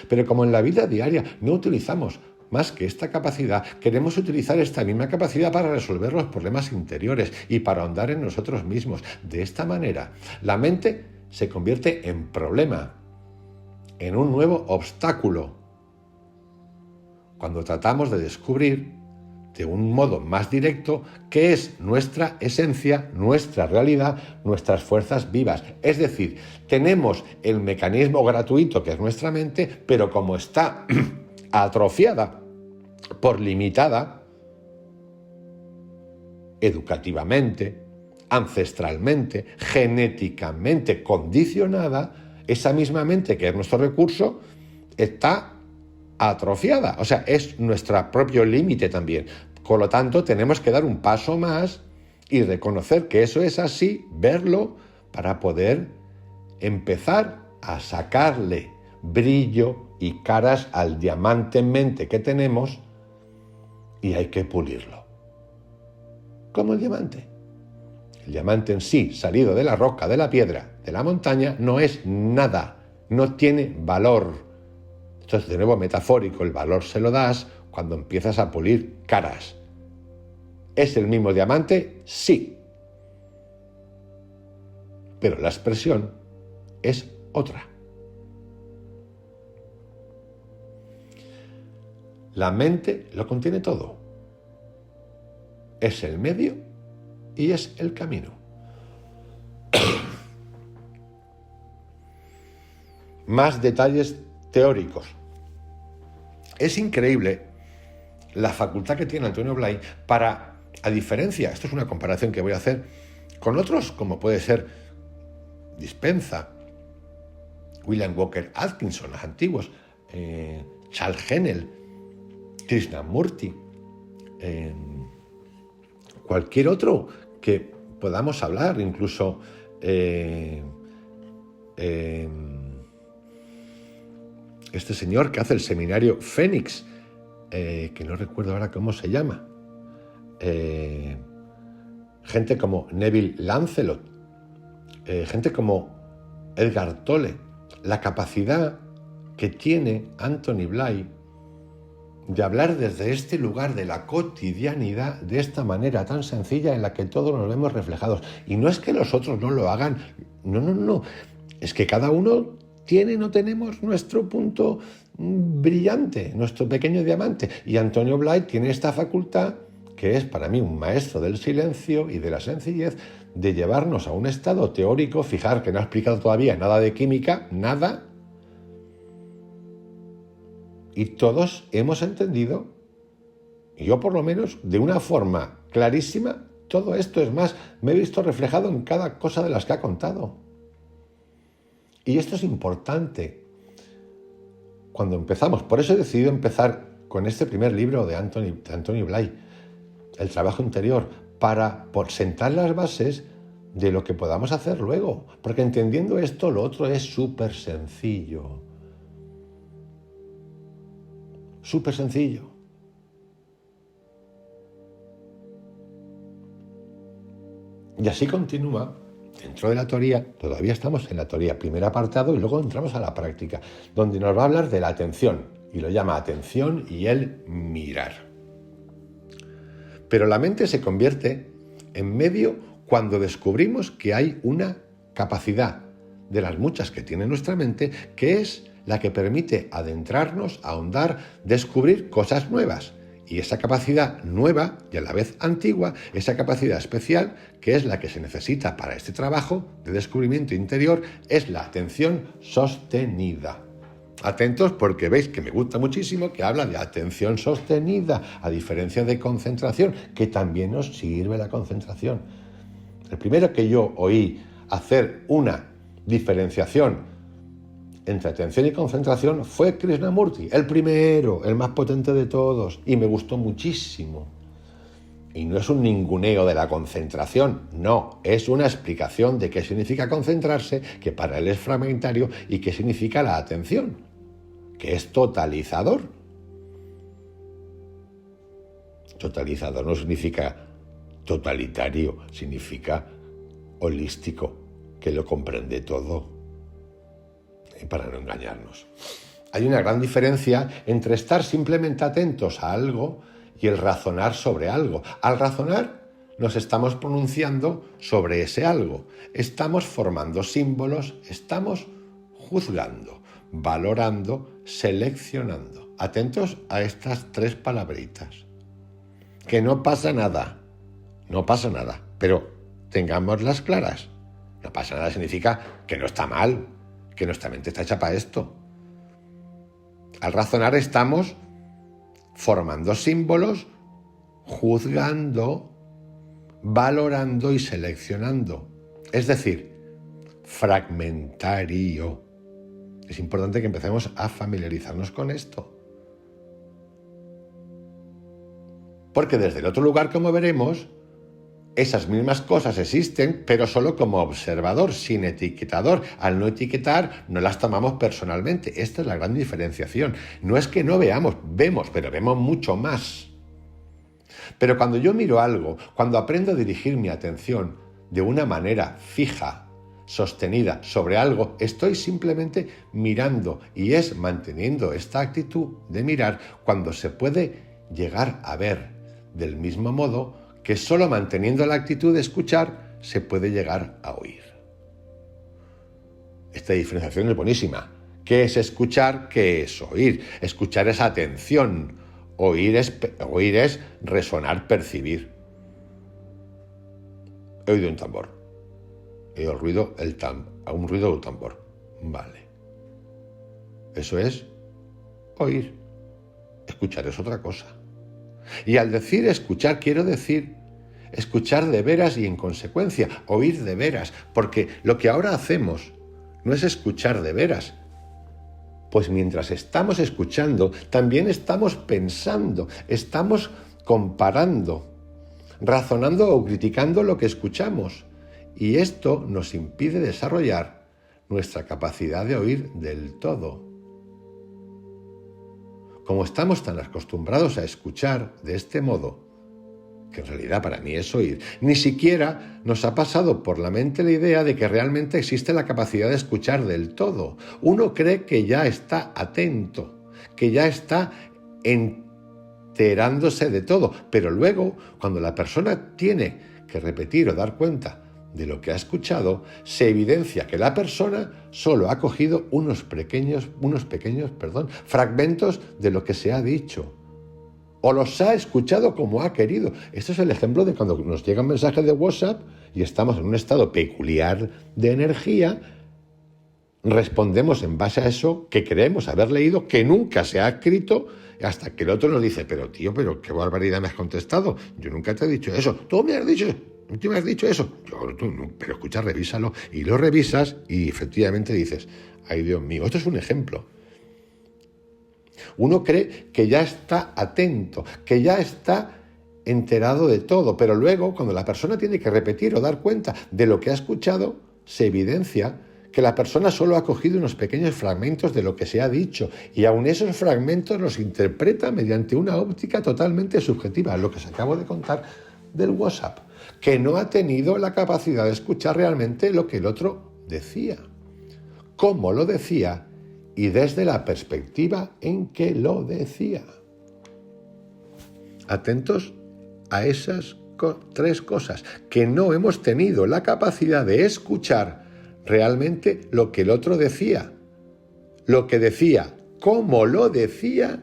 Pero como en la vida diaria no utilizamos más que esta capacidad, queremos utilizar esta misma capacidad para resolver los problemas interiores y para ahondar en nosotros mismos. De esta manera, la mente se convierte en problema, en un nuevo obstáculo. Cuando tratamos de descubrir de un modo más directo qué es nuestra esencia, nuestra realidad, nuestras fuerzas vivas. Es decir, tenemos el mecanismo gratuito que es nuestra mente, pero como está atrofiada por limitada, educativamente, ancestralmente, genéticamente condicionada, esa misma mente que es nuestro recurso está atrofiada. O sea, es nuestro propio límite también. Por lo tanto, tenemos que dar un paso más y reconocer que eso es así, verlo, para poder empezar a sacarle brillo y caras al diamante en mente que tenemos, y hay que pulirlo. Como el diamante. El diamante en sí, salido de la roca, de la piedra, de la montaña, no es nada, no tiene valor. Esto es de nuevo metafórico, el valor se lo das cuando empiezas a pulir caras. ¿Es el mismo diamante? Sí. Pero la expresión es otra. La mente lo contiene todo. Es el medio y es el camino. Más detalles teóricos. Es increíble la facultad que tiene Antonio Blay para, a diferencia, esto es una comparación que voy a hacer con otros, como puede ser Dispenza, William Walker Atkinson, los antiguos, Charles Haanel, Krishnamurti, cualquier otro que podamos hablar, incluso este señor que hace el seminario Fénix, que no recuerdo ahora cómo se llama, gente como Neville Lancelot, gente como Edgar Tolle, la capacidad que tiene Anthony Blay de hablar desde este lugar de la cotidianidad de esta manera tan sencilla en la que todos nos vemos reflejados. Y no es que los otros no lo hagan, no. Es que cada uno no tenemos nuestro punto brillante, nuestro pequeño diamante. Y Antonio Blay tiene esta facultad, que es para mí un maestro del silencio y de la sencillez, de llevarnos a un estado teórico. Fijar que no ha explicado todavía nada de química, nada. Y todos hemos entendido, yo por lo menos, de una forma clarísima, todo esto. Es más, me he visto reflejado en cada cosa de las que ha contado. Y esto es importante cuando empezamos. Por eso he decidido empezar con este primer libro de Anthony Blay, El trabajo interior, por sentar las bases de lo que podamos hacer luego. Porque entendiendo esto, lo otro es súper sencillo. Súper sencillo. Y así continúa dentro de la teoría. Todavía estamos en la teoría, primer apartado, y luego entramos a la práctica, donde nos va a hablar de la atención, y lo llama atención y el mirar. Pero la mente se convierte en medio cuando descubrimos que hay una capacidad de las muchas que tiene nuestra mente, que es la que permite adentrarnos, ahondar, descubrir cosas nuevas. Y esa capacidad nueva y a la vez antigua, esa capacidad especial, que es la que se necesita para este trabajo de descubrimiento interior, es la atención sostenida. Atentos, porque veis que me gusta muchísimo que habla de atención sostenida, a diferencia de concentración, que también nos sirve la concentración. El primero que yo oí hacer una diferenciación entre atención y concentración fue Krishnamurti, el primero, el más potente de todos, y me gustó muchísimo. Y no es un ninguneo de la concentración, no, es una explicación de qué significa concentrarse, que para él es fragmentario, y qué significa la atención, que es totalizador. Totalizador no significa totalitario, significa holístico, que lo comprende todo. Para no engañarnos. Hay una gran diferencia entre estar simplemente atentos a algo y el razonar sobre algo. Al razonar nos estamos pronunciando sobre ese algo, estamos formando símbolos, estamos juzgando, valorando, seleccionando. Atentos a estas tres palabritas. Que no pasa nada, pero tengámoslas claras. No pasa nada significa que no está mal, que nuestra mente está hecha para esto. Al razonar estamos formando símbolos, juzgando, valorando y seleccionando. Es decir, fragmentario. Es importante que empecemos a familiarizarnos con esto. Porque desde el otro lugar, como veremos, esas mismas cosas existen, pero solo como observador, sin etiquetador. Al no etiquetar, no las tomamos personalmente. Esta es la gran diferenciación. No es que no veamos, vemos, pero vemos mucho más. Pero cuando yo miro algo, cuando aprendo a dirigir mi atención de una manera fija, sostenida sobre algo, estoy simplemente mirando, y es manteniendo esta actitud de mirar cuando se puede llegar a ver, del mismo modo que solo manteniendo la actitud de escuchar se puede llegar a oír. Esta diferenciación es buenísima. ¿Qué es escuchar? ¿Qué es oír? Escuchar es atención. Oír es resonar, percibir. He oído un tambor. He oído un ruido de un tambor. Vale. Eso es oír. Escuchar es otra cosa. Y al decir escuchar, quiero decir escuchar de veras y en consecuencia, oír de veras, porque lo que ahora hacemos no es escuchar de veras. Pues mientras estamos escuchando, también estamos pensando, estamos comparando, razonando o criticando lo que escuchamos. Y esto nos impide desarrollar nuestra capacidad de oír del todo. Como estamos tan acostumbrados a escuchar de este modo, que en realidad para mí es oír, ni siquiera nos ha pasado por la mente la idea de que realmente existe la capacidad de escuchar del todo. Uno cree que ya está atento, que ya está enterándose de todo, pero luego, cuando la persona tiene que repetir o dar cuenta de lo que ha escuchado, se evidencia que la persona solo ha cogido unos pequeños fragmentos de lo que se ha dicho. O los ha escuchado como ha querido. Este es el ejemplo de cuando nos llega un mensaje de WhatsApp y estamos en un estado peculiar de energía, respondemos en base a eso que creemos haber leído, que nunca se ha escrito, hasta que el otro nos dice, pero tío, pero qué barbaridad me has contestado. Yo nunca te he dicho eso. Tú me has dicho eso. Tú no, pero escucha, revísalo. Y lo revisas y efectivamente dices, ay Dios mío, esto es un ejemplo. Uno cree que ya está atento, que ya está enterado de todo, pero luego, cuando la persona tiene que repetir o dar cuenta de lo que ha escuchado, se evidencia que la persona solo ha cogido unos pequeños fragmentos de lo que se ha dicho y aun esos fragmentos los interpreta mediante una óptica totalmente subjetiva, lo que os acabo de contar del WhatsApp, que no ha tenido la capacidad de escuchar realmente lo que el otro decía, cómo lo decía y desde la perspectiva en que lo decía. Atentos a esas tres cosas, que no hemos tenido la capacidad de escuchar realmente lo que el otro decía, cómo lo decía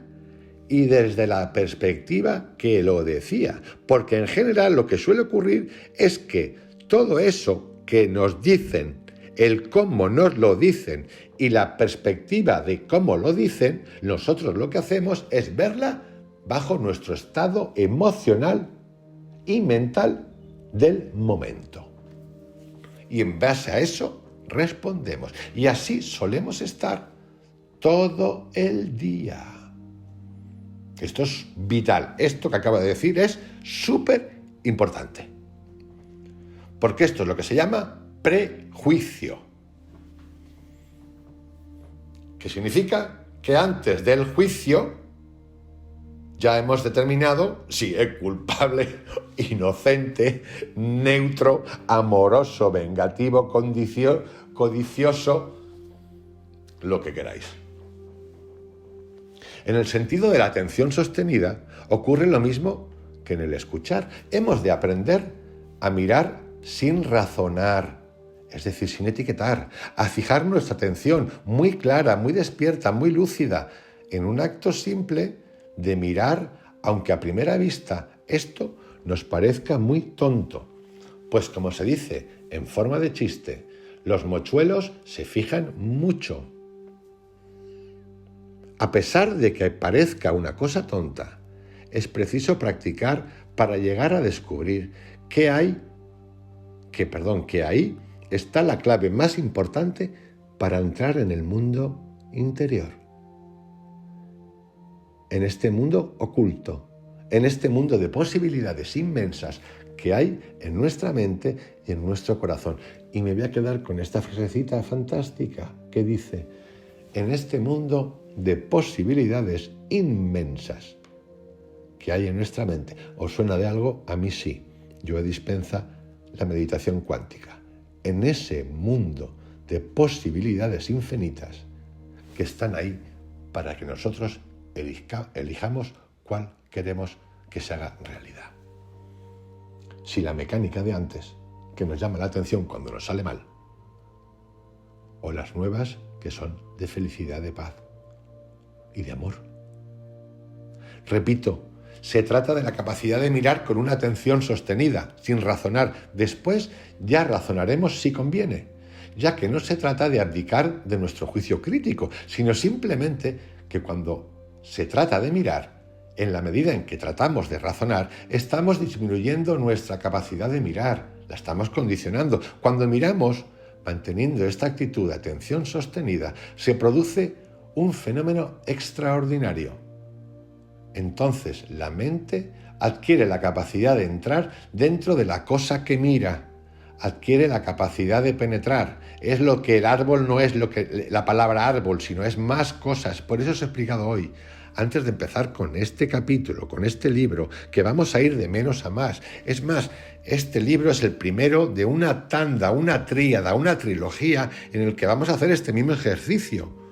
y desde la perspectiva que lo decía. Porque en general lo que suele ocurrir es que todo eso que nos dicen, el cómo nos lo dicen y la perspectiva de cómo lo dicen, nosotros lo que hacemos es verla bajo nuestro estado emocional y mental del momento. Y en base a eso respondemos. Y así solemos estar todo el día. Esto es vital. Esto que acabo de decir es súper importante. Porque esto es lo que se llama prejuicio. Que significa que antes del juicio ya hemos determinado si es culpable, inocente, neutro, amoroso, vengativo, codicioso, lo que queráis. En el sentido de la atención sostenida ocurre lo mismo que en el escuchar. Hemos de aprender a mirar sin razonar, es decir, sin etiquetar, a fijar nuestra atención muy clara, muy despierta, muy lúcida, en un acto simple de mirar, aunque a primera vista esto nos parezca muy tonto. Pues como se dice en forma de chiste, los mochuelos se fijan mucho. A pesar de que parezca una cosa tonta, es preciso practicar para llegar a descubrir que ahí está la clave más importante para entrar en el mundo interior. En este mundo oculto, en este mundo de posibilidades inmensas que hay en nuestra mente y en nuestro corazón. Y me voy a quedar con esta frasecita fantástica que dice: en este mundo de posibilidades inmensas que hay en nuestra mente. ¿Os suena de algo? A mí sí. Yo dispensa la meditación cuántica. En ese mundo de posibilidades infinitas que están ahí para que nosotros elijamos cuál queremos que se haga realidad. Si la mecánica de antes, que nos llama la atención cuando nos sale mal, o las nuevas, que son de felicidad, de paz y de amor. Repito, se trata de la capacidad de mirar con una atención sostenida, sin razonar. Después ya razonaremos si conviene, ya que no se trata de abdicar de nuestro juicio crítico, sino simplemente que cuando se trata de mirar, en la medida en que tratamos de razonar, estamos disminuyendo nuestra capacidad de mirar, la estamos condicionando. Cuando miramos, manteniendo esta actitud de atención sostenida, se produce un fenómeno extraordinario. Entonces, la mente adquiere la capacidad de entrar dentro de la cosa que mira, adquiere la capacidad de penetrar. Es lo que el árbol no es la palabra árbol, sino es más cosas. Por eso os he explicado hoy, antes de empezar con este capítulo, con este libro, que vamos a ir de menos a más. Es más, este libro es el primero de una tanda, una tríada, una trilogía en el que vamos a hacer este mismo ejercicio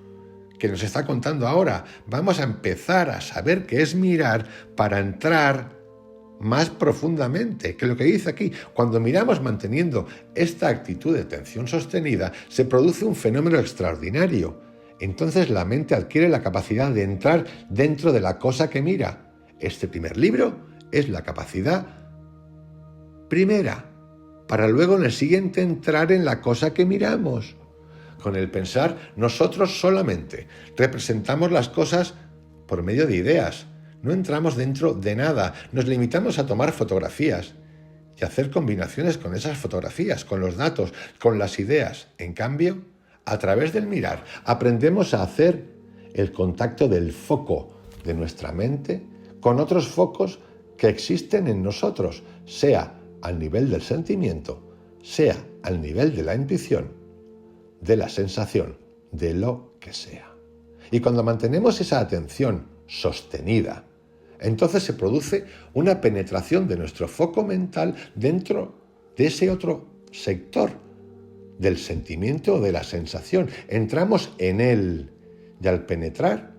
que nos está contando ahora. Vamos a empezar a saber qué es mirar para entrar más profundamente, que lo que dice aquí. Cuando miramos manteniendo esta actitud de atención sostenida, se produce un fenómeno extraordinario. Entonces la mente adquiere la capacidad de entrar dentro de la cosa que mira. Este primer libro es la capacidad primera, para luego en el siguiente entrar en la cosa que miramos. Con el pensar, nosotros solamente representamos las cosas por medio de ideas. No entramos dentro de nada, nos limitamos a tomar fotografías y hacer combinaciones con esas fotografías, con los datos, con las ideas. En cambio, a través del mirar, aprendemos a hacer el contacto del foco de nuestra mente con otros focos que existen en nosotros, sea al nivel del sentimiento, sea al nivel de la intuición, de la sensación, de lo que sea. Y cuando mantenemos esa atención sostenida, entonces se produce una penetración de nuestro foco mental dentro de ese otro sector del sentimiento o de la sensación. Entramos en él y al penetrar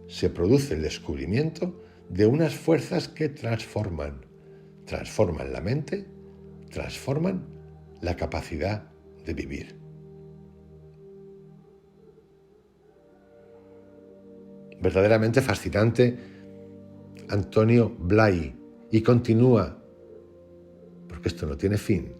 se produce el descubrimiento de unas fuerzas que transforman la mente, transforman la capacidad de vivir. Verdaderamente fascinante Antonio Blay, y continúa, porque esto no tiene fin,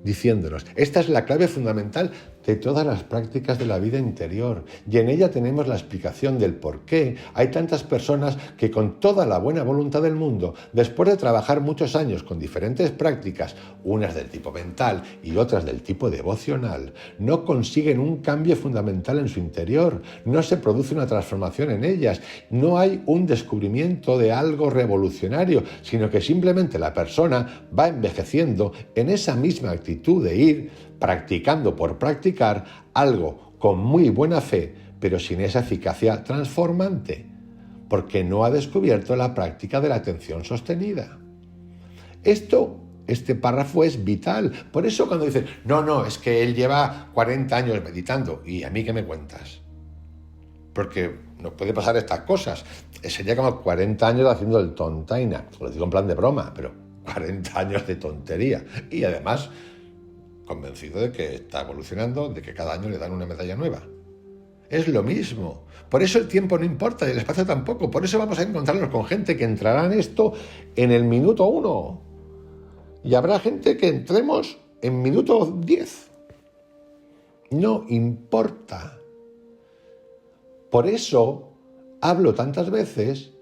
diciéndonos: esta es la clave fundamental de todas las prácticas de la vida interior, y en ella tenemos la explicación del por qué hay tantas personas que, con toda la buena voluntad del mundo, después de trabajar muchos años con diferentes prácticas, unas del tipo mental y otras del tipo devocional, no consiguen un cambio fundamental en su interior, no se produce una transformación en ellas, no hay un descubrimiento de algo revolucionario, sino que simplemente la persona va envejeciendo en esa misma actitud de ir practicando por practicar algo con muy buena fe, pero sin esa eficacia transformante, porque no ha descubierto la práctica de la atención sostenida. Este párrafo es vital. Por eso cuando dicen, no, es que él lleva 40 años meditando, ¿y a mí qué me cuentas? Porque nos puede pasar estas cosas. Sería como 40 años haciendo el tontaina. Lo digo en plan de broma, pero 40 años de tontería. Y además convencido de que está evolucionando, de que cada año le dan una medalla nueva. Es lo mismo. Por eso el tiempo no importa y el espacio tampoco. Por eso vamos a encontrarnos con gente que entrará en esto en el minuto 1. Y habrá gente que entremos en minuto 10. No importa. Por eso hablo tantas veces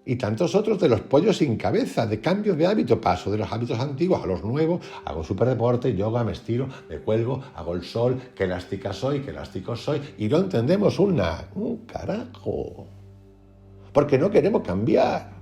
y tantos otros de los pollos sin cabeza, de cambio de hábito. Paso de los hábitos antiguos a los nuevos, hago superdeporte, yoga, me estiro, me cuelgo, hago el sol, qué elástica soy, qué elástico soy, y no entendemos un carajo. Porque no queremos cambiar.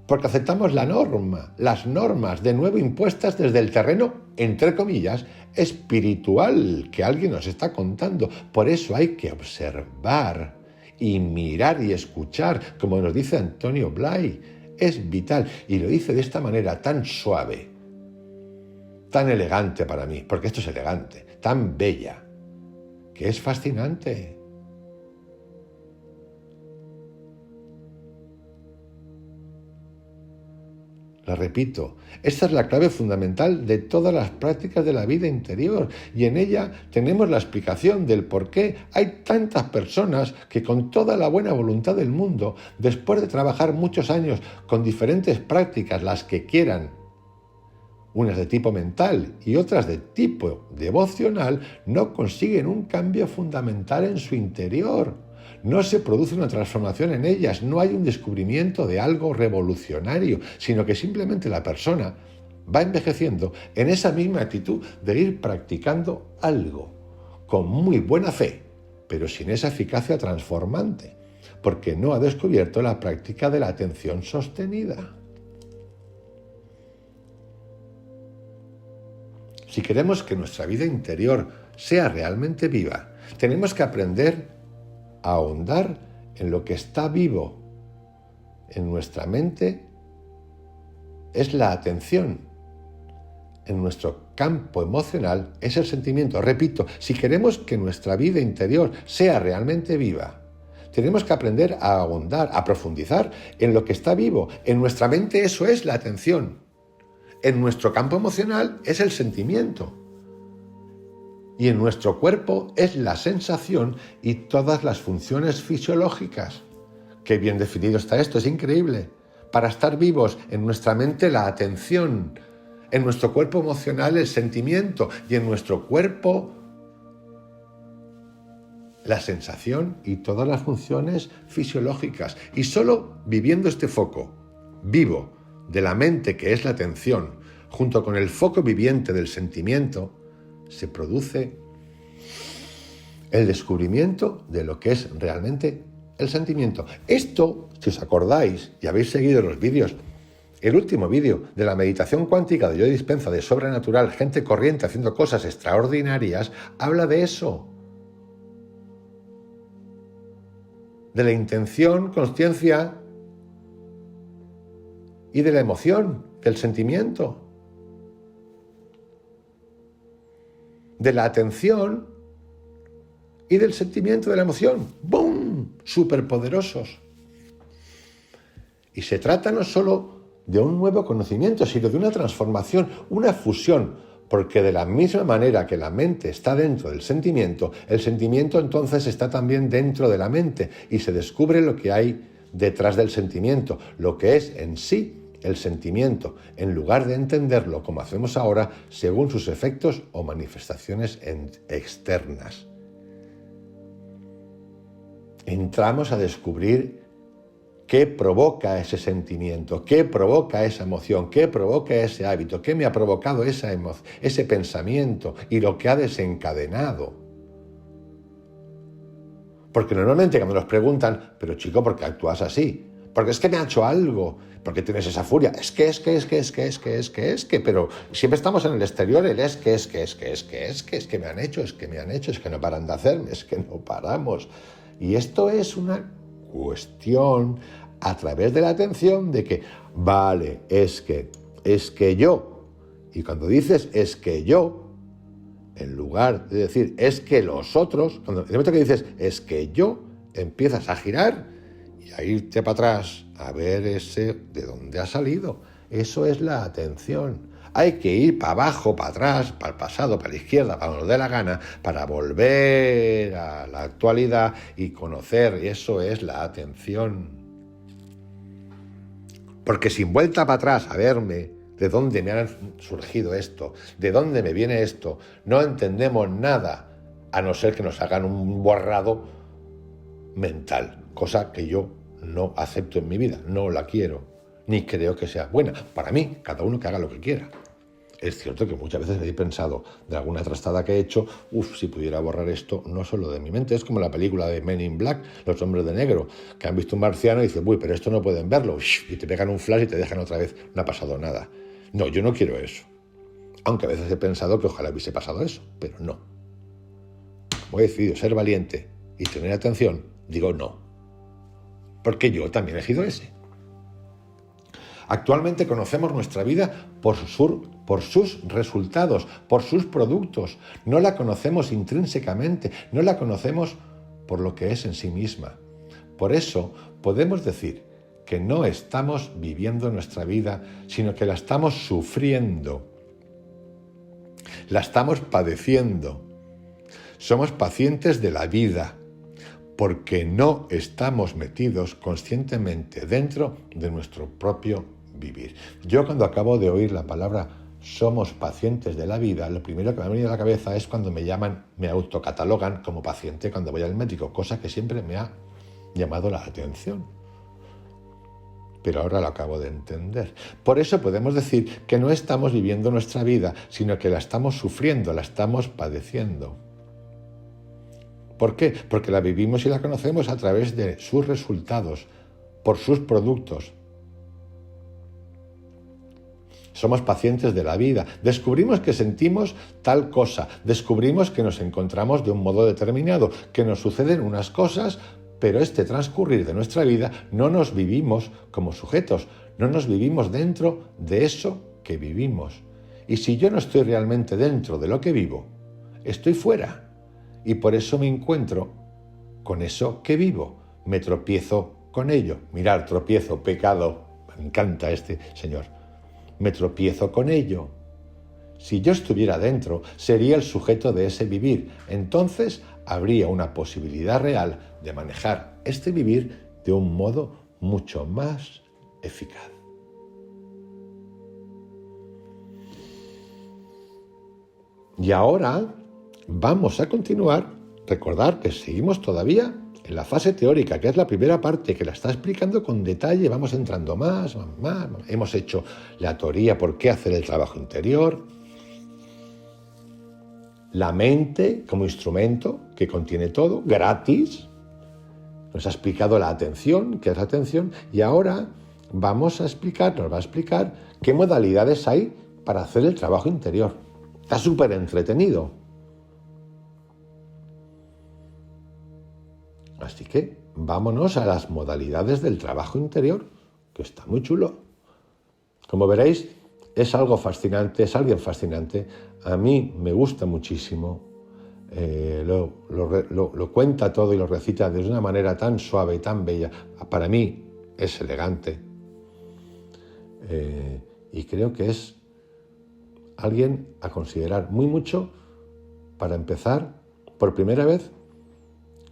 Porque aceptamos la norma, las normas de nuevo impuestas desde el terreno, entre comillas, espiritual que alguien nos está contando. Por eso hay que observar y mirar y escuchar, como nos dice Antonio Blay. Es vital, y lo dice de esta manera tan suave, tan elegante para mí, porque esto es elegante, tan bella, que es fascinante. La repito, esta es la clave fundamental de todas las prácticas de la vida interior, y en ella tenemos la explicación del por qué hay tantas personas que con toda la buena voluntad del mundo, después de trabajar muchos años con diferentes prácticas, las que quieran, unas de tipo mental y otras de tipo devocional, no consiguen un cambio fundamental en su interior. No se produce una transformación en ellas, no hay un descubrimiento de algo revolucionario, sino que simplemente la persona va envejeciendo en esa misma actitud de ir practicando algo, con muy buena fe, pero sin esa eficacia transformante, porque no ha descubierto la práctica de la atención sostenida. Si queremos que nuestra vida interior sea realmente viva, tenemos que aprender a ahondar en lo que está vivo en nuestra mente. Es la atención. En nuestro campo emocional es el sentimiento. Repito, si queremos que nuestra vida interior sea realmente viva, tenemos que aprender a ahondar, a profundizar en lo que está vivo. En nuestra mente eso es la atención. En nuestro campo emocional es el sentimiento. Y en nuestro cuerpo es la sensación y todas las funciones fisiológicas. Qué bien definido está esto, es increíble. Para estar vivos, en nuestra mente la atención, en nuestro cuerpo emocional el sentimiento y en nuestro cuerpo la sensación y todas las funciones fisiológicas. Y solo viviendo este foco vivo de la mente, que es la atención, junto con el foco viviente del sentimiento, se produce el descubrimiento de lo que es realmente el sentimiento. Esto, si os acordáis y habéis seguido los vídeos, el último vídeo de la meditación cuántica de Joe Dispenza de Sobrenatural, gente corriente haciendo cosas extraordinarias, habla de eso. De la intención, consciencia y de la emoción, del sentimiento. De la atención y del sentimiento, de la emoción. ¡Bum! Superpoderosos. Y se trata no solo de un nuevo conocimiento, sino de una transformación, una fusión, porque de la misma manera que la mente está dentro del sentimiento, el sentimiento entonces está también dentro de la mente y se descubre lo que hay detrás del sentimiento, lo que es en sí el sentimiento, en lugar de entenderlo como hacemos ahora según sus efectos o manifestaciones externas. Entramos a descubrir qué provoca ese sentimiento, qué provoca esa emoción, qué provoca ese hábito, qué me ha provocado ese pensamiento y lo que ha desencadenado. Porque normalmente cuando nos preguntan, pero chico, ¿por qué actúas así? Porque es que me ha hecho algo, porque tienes esa furia, es que, pero siempre estamos en el exterior, el es que me han hecho, es que no paran de hacerme, es que no paramos. Y esto es una cuestión a través de la atención de que, vale, es que yo, y cuando dices es que yo, en lugar de decir es que los otros, cuando en el momento que dices es que yo, empiezas a girar y a irte para atrás a ver ese de dónde ha salido. Eso es la atención. Hay que ir para abajo, para atrás, para el pasado, para la izquierda, para donde nos dé la gana, para volver a la actualidad y conocer. Eso es la atención. Porque sin vuelta para atrás a verme de dónde me ha surgido esto, de dónde me viene esto, no entendemos nada, a no ser que nos hagan un borrado mental, cosa que yo no acepto en mi vida, no la quiero, ni creo que sea buena. Para mí, cada uno que haga lo que quiera. Es cierto que muchas veces he pensado de alguna trastada que he hecho, si pudiera borrar esto, no solo de mi mente. Es como la película de Men in Black, Los Hombres de Negro, que han visto un marciano y dicen, uy, pero esto no pueden verlo. Y te pegan un flash y te dejan otra vez, no ha pasado nada. No, yo no quiero eso. Aunque a veces he pensado que ojalá hubiese pasado eso, pero no. Como he decidido ser valiente y tener atención, digo no. Porque yo también he sido ese. Actualmente conocemos nuestra vida por sus resultados, por sus productos. No la conocemos intrínsecamente, no la conocemos por lo que es en sí misma. Por eso podemos decir que no estamos viviendo nuestra vida, sino que la estamos sufriendo. La estamos padeciendo. Somos pacientes de la vida, porque no estamos metidos conscientemente dentro de nuestro propio vivir. Yo cuando acabo de oír la palabra somos pacientes de la vida, lo primero que me ha venido a la cabeza es cuando me autocatalogan como paciente cuando voy al médico, cosa que siempre me ha llamado la atención. Pero ahora lo acabo de entender. Por eso podemos decir que no estamos viviendo nuestra vida, sino que la estamos sufriendo, la estamos padeciendo. ¿Por qué? Porque la vivimos y la conocemos a través de sus resultados, por sus productos. Somos pacientes de la vida. Descubrimos que sentimos tal cosa. Descubrimos que nos encontramos de un modo determinado, que nos suceden unas cosas, pero este transcurrir de nuestra vida no nos vivimos como sujetos, no nos vivimos dentro de eso que vivimos. Y si yo no estoy realmente dentro de lo que vivo, estoy fuera. Y por eso me encuentro con eso que vivo. Me tropiezo con ello. Mirar, tropiezo, pecado. Me encanta este señor. Me tropiezo con ello. Si yo estuviera dentro, sería el sujeto de ese vivir. Entonces habría una posibilidad real de manejar este vivir de un modo mucho más eficaz. Y ahora vamos a continuar. Recordar que seguimos todavía en la fase teórica, que es la primera parte, que la está explicando con detalle. Vamos entrando más. Hemos hecho la teoría, por qué hacer el trabajo interior. La mente como instrumento que contiene todo, gratis. Nos ha explicado la atención, qué es la atención. Y ahora nos va a explicar qué modalidades hay para hacer el trabajo interior. Está súper entretenido. Así que vámonos a las modalidades del trabajo interior, que está muy chulo. Como veréis, es algo fascinante, es alguien fascinante. A mí me gusta muchísimo. Lo cuenta todo y lo recita de una manera tan suave y tan bella. Para mí es elegante. Y creo que es alguien a considerar muy mucho para empezar por primera vez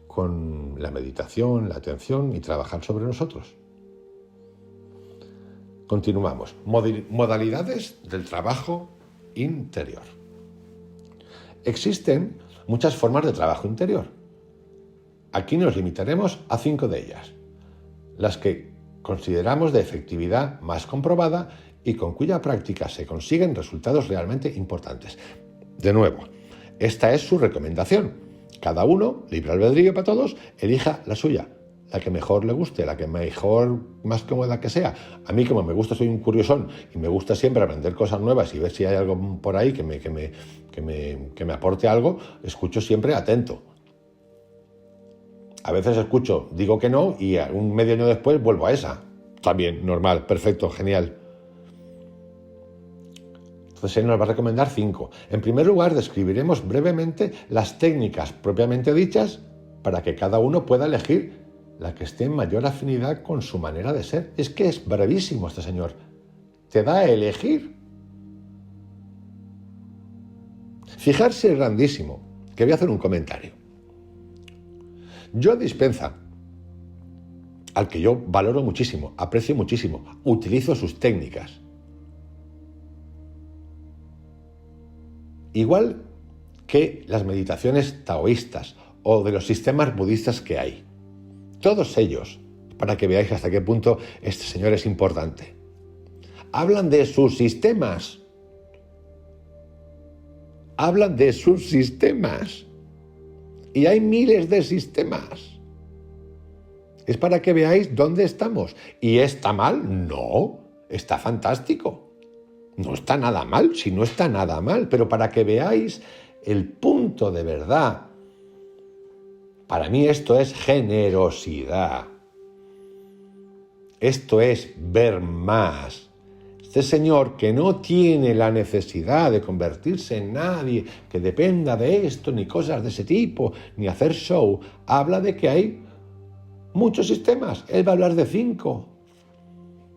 con la meditación, la atención y trabajar sobre nosotros. Continuamos. Modalidades del trabajo interior. Existen muchas formas de trabajo interior. Aquí nos limitaremos a 5 de ellas, las que consideramos de efectividad más comprobada y con cuya práctica se consiguen resultados realmente importantes. De nuevo, esta es su recomendación. Cada uno, libre albedrío para todos, elija la suya, la que mejor le guste, la que mejor, más cómoda que sea. A mí, como me gusta, soy un curiosón y me gusta siempre aprender cosas nuevas y ver si hay algo por ahí que me aporte algo, escucho siempre atento. A veces escucho, digo que no y un medio año después vuelvo a esa. También, normal, perfecto, genial. Entonces él nos va a recomendar 5. En primer lugar, describiremos brevemente las técnicas propiamente dichas para que cada uno pueda elegir la que esté en mayor afinidad con su manera de ser. Es que es bravísimo este señor. Te da a elegir. Fijarse es grandísimo. Que voy a hacer un comentario. Joe Dispenza, al que yo valoro muchísimo, aprecio muchísimo, utilizo sus técnicas. Igual que las meditaciones taoístas o de los sistemas budistas que hay. Todos ellos, para que veáis hasta qué punto este señor es importante. Hablan de sus sistemas. Hablan de sus sistemas. Y hay miles de sistemas. Es para que veáis dónde estamos. ¿Y está mal? No, está fantástico. No está nada mal, si no está nada mal, pero para que veáis el punto de verdad. Para mí esto es generosidad. Esto es ver más. Este señor que no tiene la necesidad de convertirse en nadie, que dependa de esto, ni cosas de ese tipo, ni hacer show, habla de que hay muchos sistemas. Él va a hablar de 5.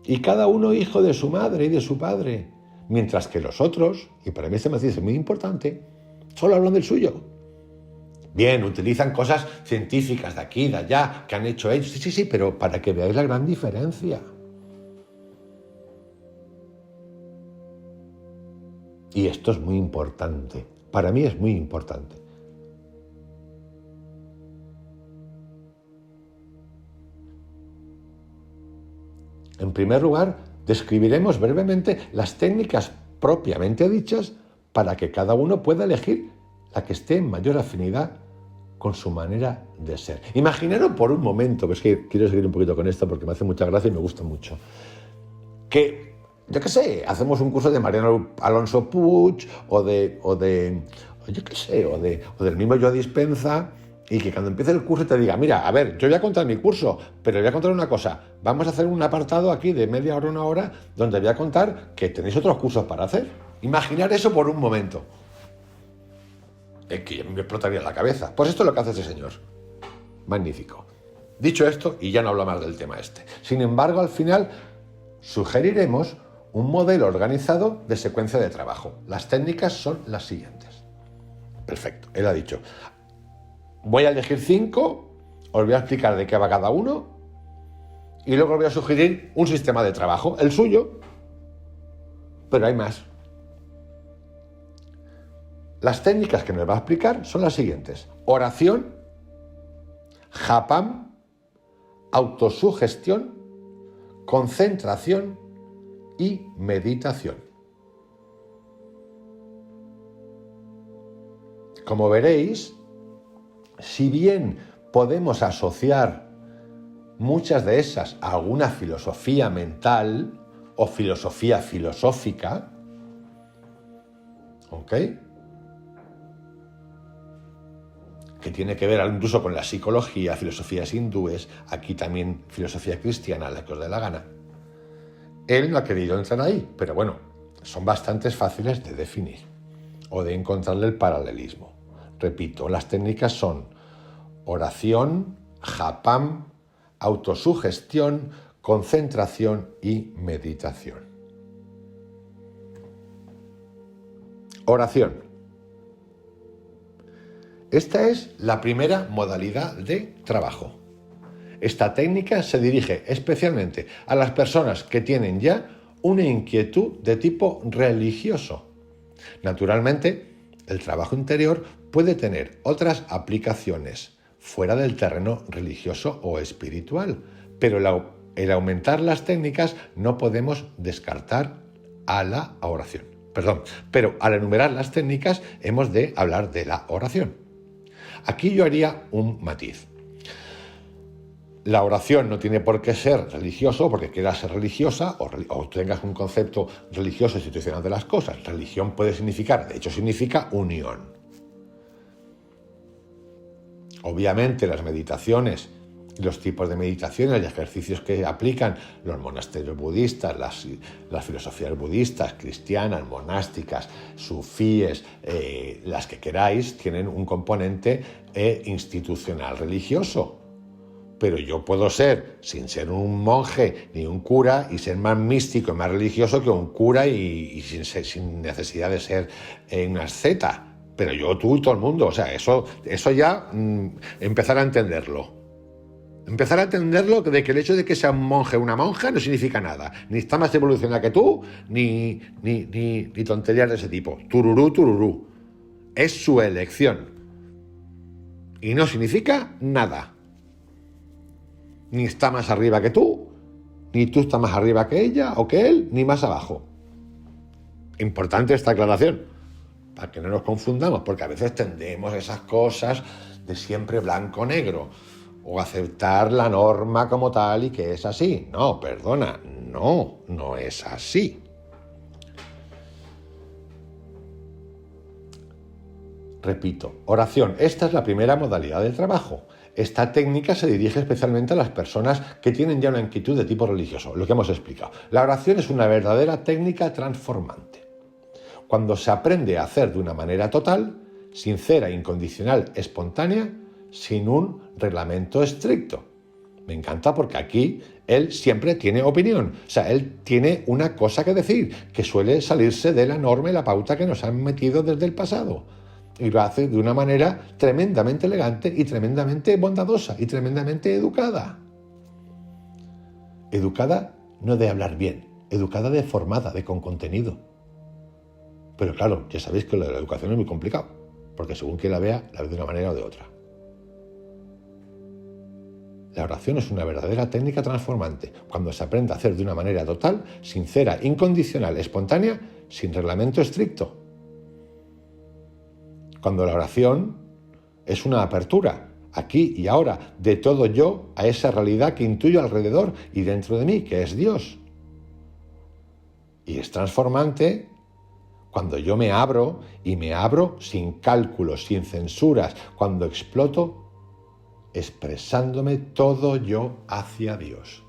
Y cada uno hijo de su madre y de su padre. Mientras que los otros, y para mí este matiz es muy importante, solo hablan del suyo. Bien, utilizan cosas científicas de aquí, de allá, que han hecho ellos. Sí, pero para que veáis la gran diferencia. Y esto es muy importante. Para mí es muy importante. En primer lugar, describiremos brevemente las técnicas propiamente dichas para que cada uno pueda elegir la que esté en mayor afinidad con su manera de ser. Imaginaros por un momento, es que quiero seguir un poquito con esto porque me hace mucha gracia y me gusta mucho, que, yo qué sé, hacemos un curso de Mariano Alonso Puig o del mismo Joe Dispenza, y que cuando empiece el curso te diga, mira, a ver, yo voy a contar mi curso, pero voy a contar una cosa, vamos a hacer un apartado aquí de media hora, 1 hora, donde voy a contar que tenéis otros cursos para hacer. Imaginar eso por un momento. Es que me explotaría la cabeza. Pues esto es lo que hace este señor. Magnífico. Dicho esto, y ya no hablo más del tema este. Sin embargo, al final sugeriremos un modelo organizado de secuencia de trabajo. Las técnicas son las siguientes. Perfecto, él ha dicho, voy a elegir 5, os voy a explicar de qué va cada uno y luego os voy a sugerir un sistema de trabajo, el suyo, pero hay más. Las técnicas que nos va a explicar son las siguientes: oración, japam, autosugestión, concentración y meditación. Como veréis, si bien podemos asociar muchas de esas a alguna filosofía mental o filosofía filosófica, ¿ok?, que tiene que ver incluso con la psicología, filosofías hindúes, aquí también filosofía cristiana, la que os dé la gana. Él no ha querido entrar ahí, pero bueno, son bastante fáciles de definir o de encontrarle el paralelismo. Repito, las técnicas son oración, japam, autosugestión, concentración y meditación. Oración. Esta es la primera modalidad de trabajo. Esta técnica se dirige especialmente a las personas que tienen ya una inquietud de tipo religioso. Naturalmente, el trabajo interior puede tener otras aplicaciones fuera del terreno religioso o espiritual, pero el aumentar las técnicas no podemos descartar a la oración. Pero al enumerar las técnicas hemos de hablar de la oración. Aquí yo haría un matiz. La oración no tiene por qué ser religioso porque quieras ser religiosa o tengas un concepto religioso institucional de las cosas. Religión puede significar, de hecho significa unión. Obviamente las meditaciones, los tipos de meditaciones y ejercicios que aplican los monasterios budistas, las filosofías budistas, cristianas, monásticas, sufíes, las que queráis, tienen un componente institucional religioso. Pero yo puedo ser, sin ser un monje ni un cura, y ser más místico y más religioso que un cura y sin necesidad de ser una asceta. Pero yo, tú y todo el mundo, o sea, eso ya empezar a entenderlo. Empezar a entenderlo de que el hecho de que sea un monje o una monja no significa nada. Ni está más evolucionada que tú, ni tonterías de ese tipo. Tururú. Es su elección. Y no significa nada. ni está más arriba que tú, ni tú estás más arriba que ella o que él, ni más abajo. Importante esta aclaración, para que no nos confundamos, porque a veces tendemos a esas cosas de siempre blanco-negro, o aceptar la norma como tal y que es así. No, perdona, no es así. Repito, oración. Esta es la primera modalidad de trabajo. Esta técnica se dirige especialmente a las personas que tienen ya una inquietud de tipo religioso, lo que hemos explicado. La oración es una verdadera técnica transformante. Cuando se aprende a hacer de una manera total, sincera, incondicional, espontánea, sin un reglamento estricto. Me encanta porque aquí él siempre tiene opinión, o sea, él tiene una cosa que decir, que suele salirse de la norma y la pauta que nos han metido desde el pasado. Y lo hace de una manera tremendamente elegante y tremendamente bondadosa y tremendamente educada. Educada no de hablar bien, educada de formada, con contenido. Pero claro, ya sabéis que lo de la educación es muy complicado, porque según quien la ve de una manera o de otra. La oración es una verdadera técnica transformante, cuando se aprende a hacer de una manera total, sincera, incondicional, espontánea, sin reglamento estricto. Cuando la oración es una apertura, aquí y ahora, de todo yo a esa realidad que intuyo alrededor y dentro de mí, que es Dios. Y es transformante cuando yo me abro, y me abro sin cálculos, sin censuras, cuando exploto expresándome todo yo hacia Dios.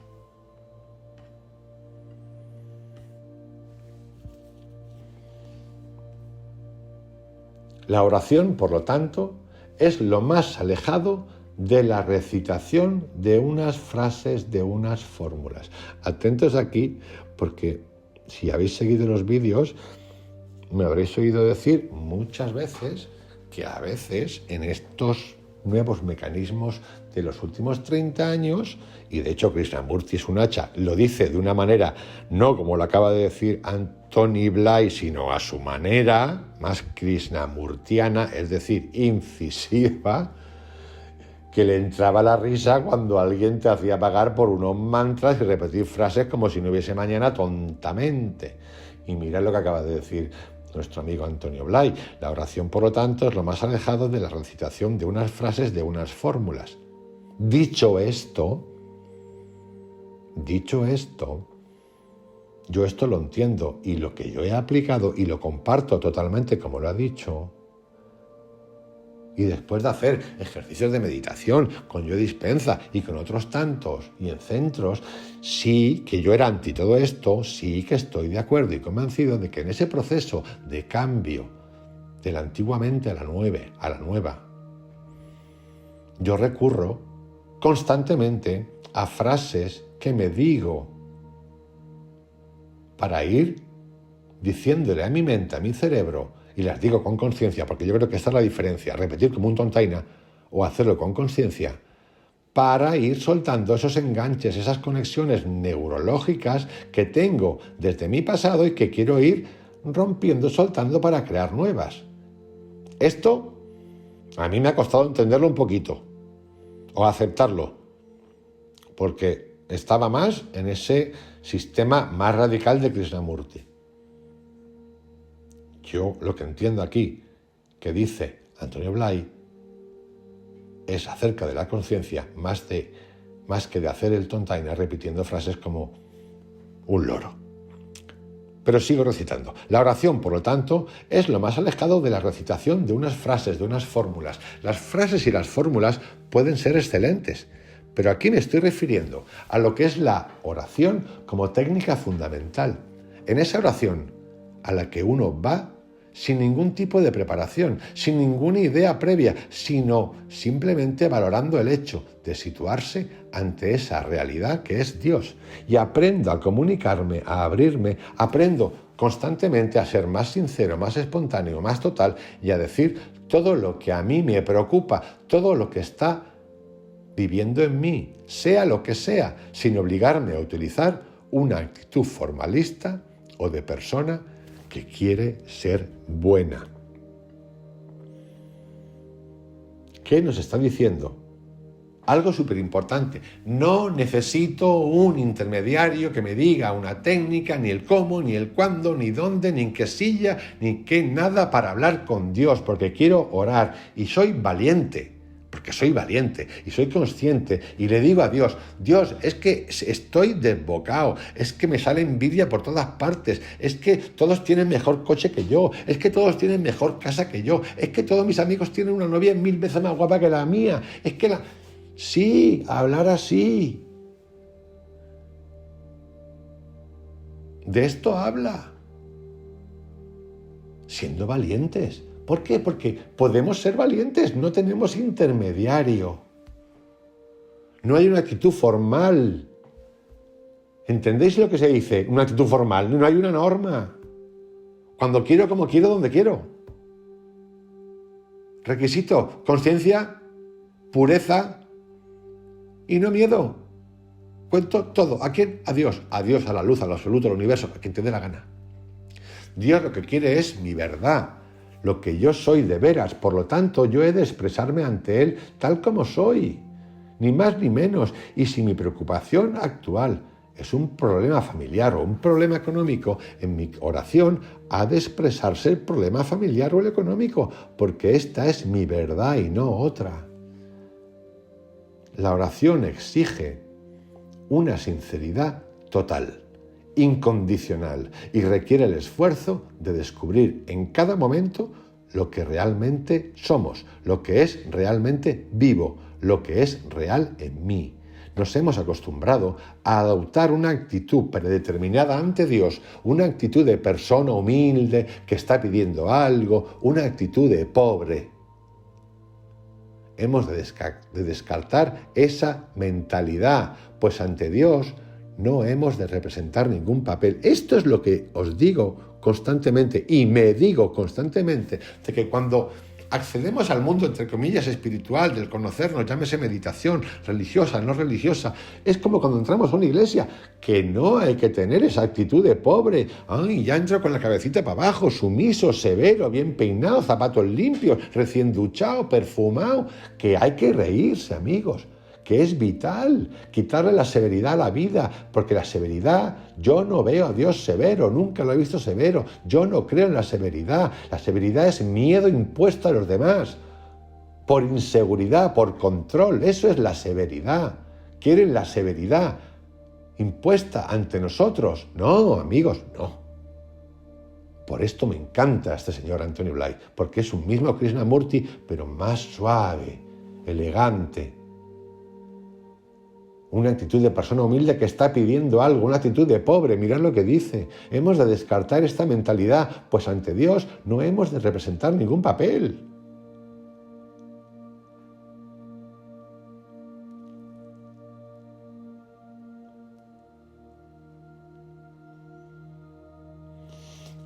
La oración, por lo tanto, es lo más alejado de la recitación de unas frases, de unas fórmulas. Atentos aquí, porque si habéis seguido los vídeos, me habréis oído decir muchas veces que a veces en estos nuevos mecanismos de los últimos 30 años, y de hecho Krishnamurti es un hacha, lo dice de una manera, no como lo acaba de decir Antoni Blay, sino a su manera, más krishnamurtiana, es decir, incisiva, que le entraba la risa cuando alguien te hacía pagar por unos mantras y repetir frases como si no hubiese mañana tontamente. Y mirad lo que acaba de decir nuestro amigo Antonio Blay. La oración, por lo tanto, es lo más alejado de la recitación de unas frases, de unas fórmulas. Dicho esto, yo esto lo entiendo y lo que yo he aplicado y lo comparto totalmente como lo ha dicho. Y después de hacer ejercicios de meditación con Joe Dispenza y con otros tantos y en centros, sí que yo era anti todo esto, sí que estoy de acuerdo y convencido de que en ese proceso de cambio de la antigua mente a la nueva, yo recurro constantemente a frases que me digo para ir diciéndole a mi mente, a mi cerebro, y las digo con conciencia, porque yo creo que esta es la diferencia, repetir como un tontaina o hacerlo con conciencia, para ir soltando esos enganches, esas conexiones neurológicas que tengo desde mi pasado y que quiero ir rompiendo, soltando para crear nuevas. Esto a mí me ha costado entenderlo un poquito, o aceptarlo, porque estaba más en ese sistema más radical de Krishnamurti. Yo lo que entiendo aquí, que dice Antonio Blay, es acerca de la conciencia más que de hacer el tontaina repitiendo frases como un loro. Pero sigo recitando. La oración, por lo tanto, es lo más alejado de la recitación de unas frases, de unas fórmulas. Las frases y las fórmulas pueden ser excelentes, pero aquí me estoy refiriendo a lo que es la oración como técnica fundamental. En esa oración a la que uno va sin ningún tipo de preparación, sin ninguna idea previa, sino simplemente valorando el hecho de situarse ante esa realidad que es Dios. Y aprendo a comunicarme, a abrirme, aprendo constantemente a ser más sincero, más espontáneo, más total y a decir todo lo que a mí me preocupa, todo lo que está viviendo en mí, sea lo que sea, sin obligarme a utilizar una actitud formalista o de persona que quiere ser buena. ¿Qué nos está diciendo algo súper importante. No necesito un intermediario que me diga una técnica, ni el cómo, ni el cuándo, ni dónde, ni en qué silla, ni qué nada para hablar con Dios, porque quiero orar y soy valiente. Porque soy valiente y soy consciente y le digo a Dios, Dios, es que estoy desbocado, es que me sale envidia por todas partes, es que todos tienen mejor coche que yo, es que todos tienen mejor casa que yo, es que todos mis amigos tienen una novia 1000 veces más guapa que la mía, es que la... Sí, hablar así. De esto habla. Siendo valientes. ¿Por qué? Porque podemos ser valientes, no tenemos intermediario. No hay una actitud formal. ¿Entendéis lo que se dice? Una actitud formal, no hay una norma. Cuando quiero, como quiero, donde quiero. Requisito, conciencia, pureza y no miedo. Cuento todo. ¿A quién? A Dios. A Dios, a la luz, al absoluto, al universo, a quien te dé la gana. Dios lo que quiere es mi verdad. Lo que yo soy de veras, por lo tanto yo he de expresarme ante Él tal como soy, ni más ni menos. Y si mi preocupación actual es un problema familiar o un problema económico, en mi oración ha de expresarse el problema familiar o el económico, porque esta es mi verdad y no otra. La oración exige una sinceridad total, incondicional, y requiere el esfuerzo de descubrir en cada momento lo que realmente somos, lo que es realmente vivo, lo que es real en mí. Nos hemos acostumbrado a adoptar una actitud predeterminada ante Dios, una actitud de persona humilde que está pidiendo algo, una actitud de pobre. Hemos de descartar esa mentalidad, pues ante Dios no hemos de representar ningún papel. Esto es lo que os digo constantemente y me digo constantemente, de que cuando accedemos al mundo, entre comillas, espiritual, del conocernos, llámese meditación, religiosa, no religiosa, es como cuando entramos a una iglesia, que no hay que tener esa actitud de pobre. Ay, ya entro con la cabecita para abajo, sumiso, severo, bien peinado, zapatos limpios, recién duchado, perfumado, que hay que reírse, amigos, que es vital quitarle la severidad a la vida, porque la severidad, yo no veo a Dios severo, nunca lo he visto severo, yo no creo en la severidad es miedo impuesto a los demás, por inseguridad, por control, eso es la severidad. Quieren la severidad impuesta ante nosotros. No, amigos, no. Por esto me encanta este señor Antonio Blay, porque es un mismo Krishnamurti, pero más suave, elegante. Una actitud de persona humilde que está pidiendo algo, una actitud de pobre, mirad lo que dice. Hemos de descartar esta mentalidad, pues ante Dios no hemos de representar ningún papel.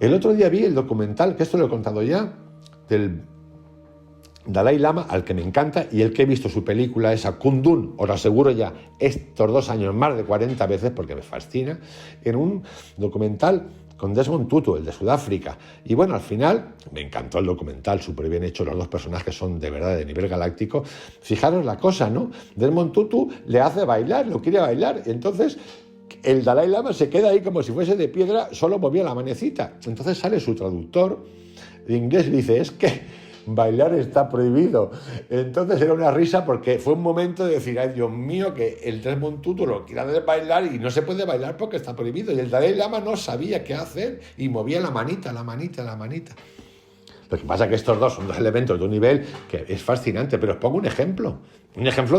El otro día vi el documental, que esto lo he contado ya, del Dalai Lama, al que me encanta, y el que he visto su película esa, Kundun, os lo aseguro ya, estos 2 años más de 40 veces, porque me fascina, en un documental con Desmond Tutu, el de Sudáfrica. Y bueno, al final, me encantó el documental, súper bien hecho, los 2 personajes son de verdad de nivel galáctico. Fijaros la cosa, ¿no? Desmond Tutu le hace bailar, lo quiere bailar, entonces el Dalai Lama se queda ahí como si fuese de piedra, solo movía la manecita. Entonces sale su traductor de inglés y dice, es que bailar está prohibido. Entonces era una risa porque fue un momento de decir, ay Dios mío, que el Desmond Tutu lo quiere hacer bailar y no se puede bailar porque está prohibido. Y el Dalai Lama no sabía qué hacer y movía la manita. Lo que pasa es que estos dos son 2 elementos de un nivel que es fascinante, pero os pongo un ejemplo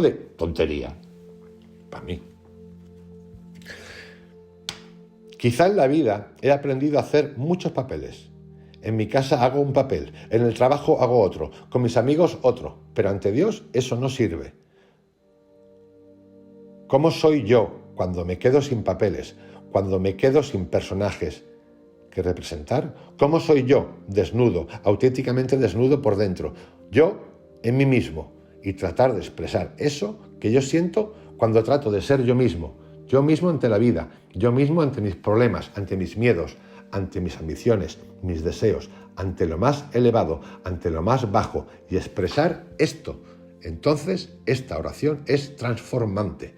de tontería, para mí. Quizá en la vida he aprendido a hacer muchos papeles. En mi casa hago un papel, en el trabajo hago otro, con mis amigos otro, pero ante Dios eso no sirve. ¿Cómo soy yo cuando me quedo sin papeles, cuando me quedo sin personajes que representar? ¿Cómo soy yo, desnudo, auténticamente desnudo por dentro? Yo en mí mismo, y tratar de expresar eso que yo siento cuando trato de ser yo mismo ante la vida, yo mismo ante mis problemas, ante mis miedos, ante mis ambiciones, mis deseos, ante lo más elevado, ante lo más bajo, y expresar esto, entonces esta oración es transformante.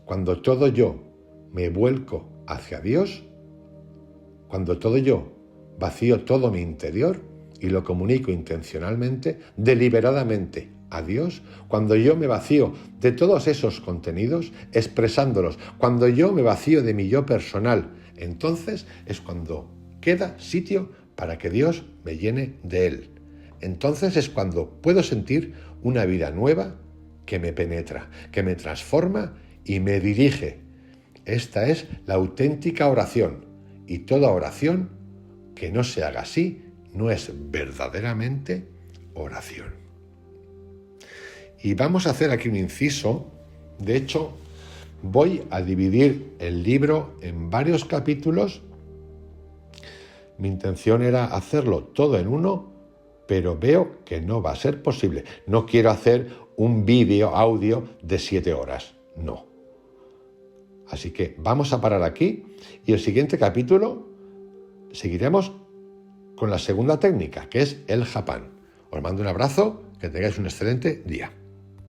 Cuando todo yo me vuelco hacia Dios, cuando todo yo vacío todo mi interior y lo comunico intencionalmente, deliberadamente a Dios, cuando yo me vacío de todos esos contenidos, expresándolos, cuando yo me vacío de mi yo personal, entonces es cuando queda sitio para que Dios me llene de Él. Entonces es cuando puedo sentir una vida nueva que me penetra, que me transforma y me dirige. Esta es la auténtica oración, y toda oración que no se haga así no es verdaderamente oración. Y vamos a hacer aquí un inciso. De hecho, voy a dividir el libro en varios capítulos. Mi intención era hacerlo todo en uno, pero veo que no va a ser posible. No quiero hacer un vídeo, audio de 7 horas. No. Así que vamos a parar aquí y el siguiente capítulo seguiremos con la segunda técnica, que es el Japán. Os mando un abrazo, que tengáis un excelente día.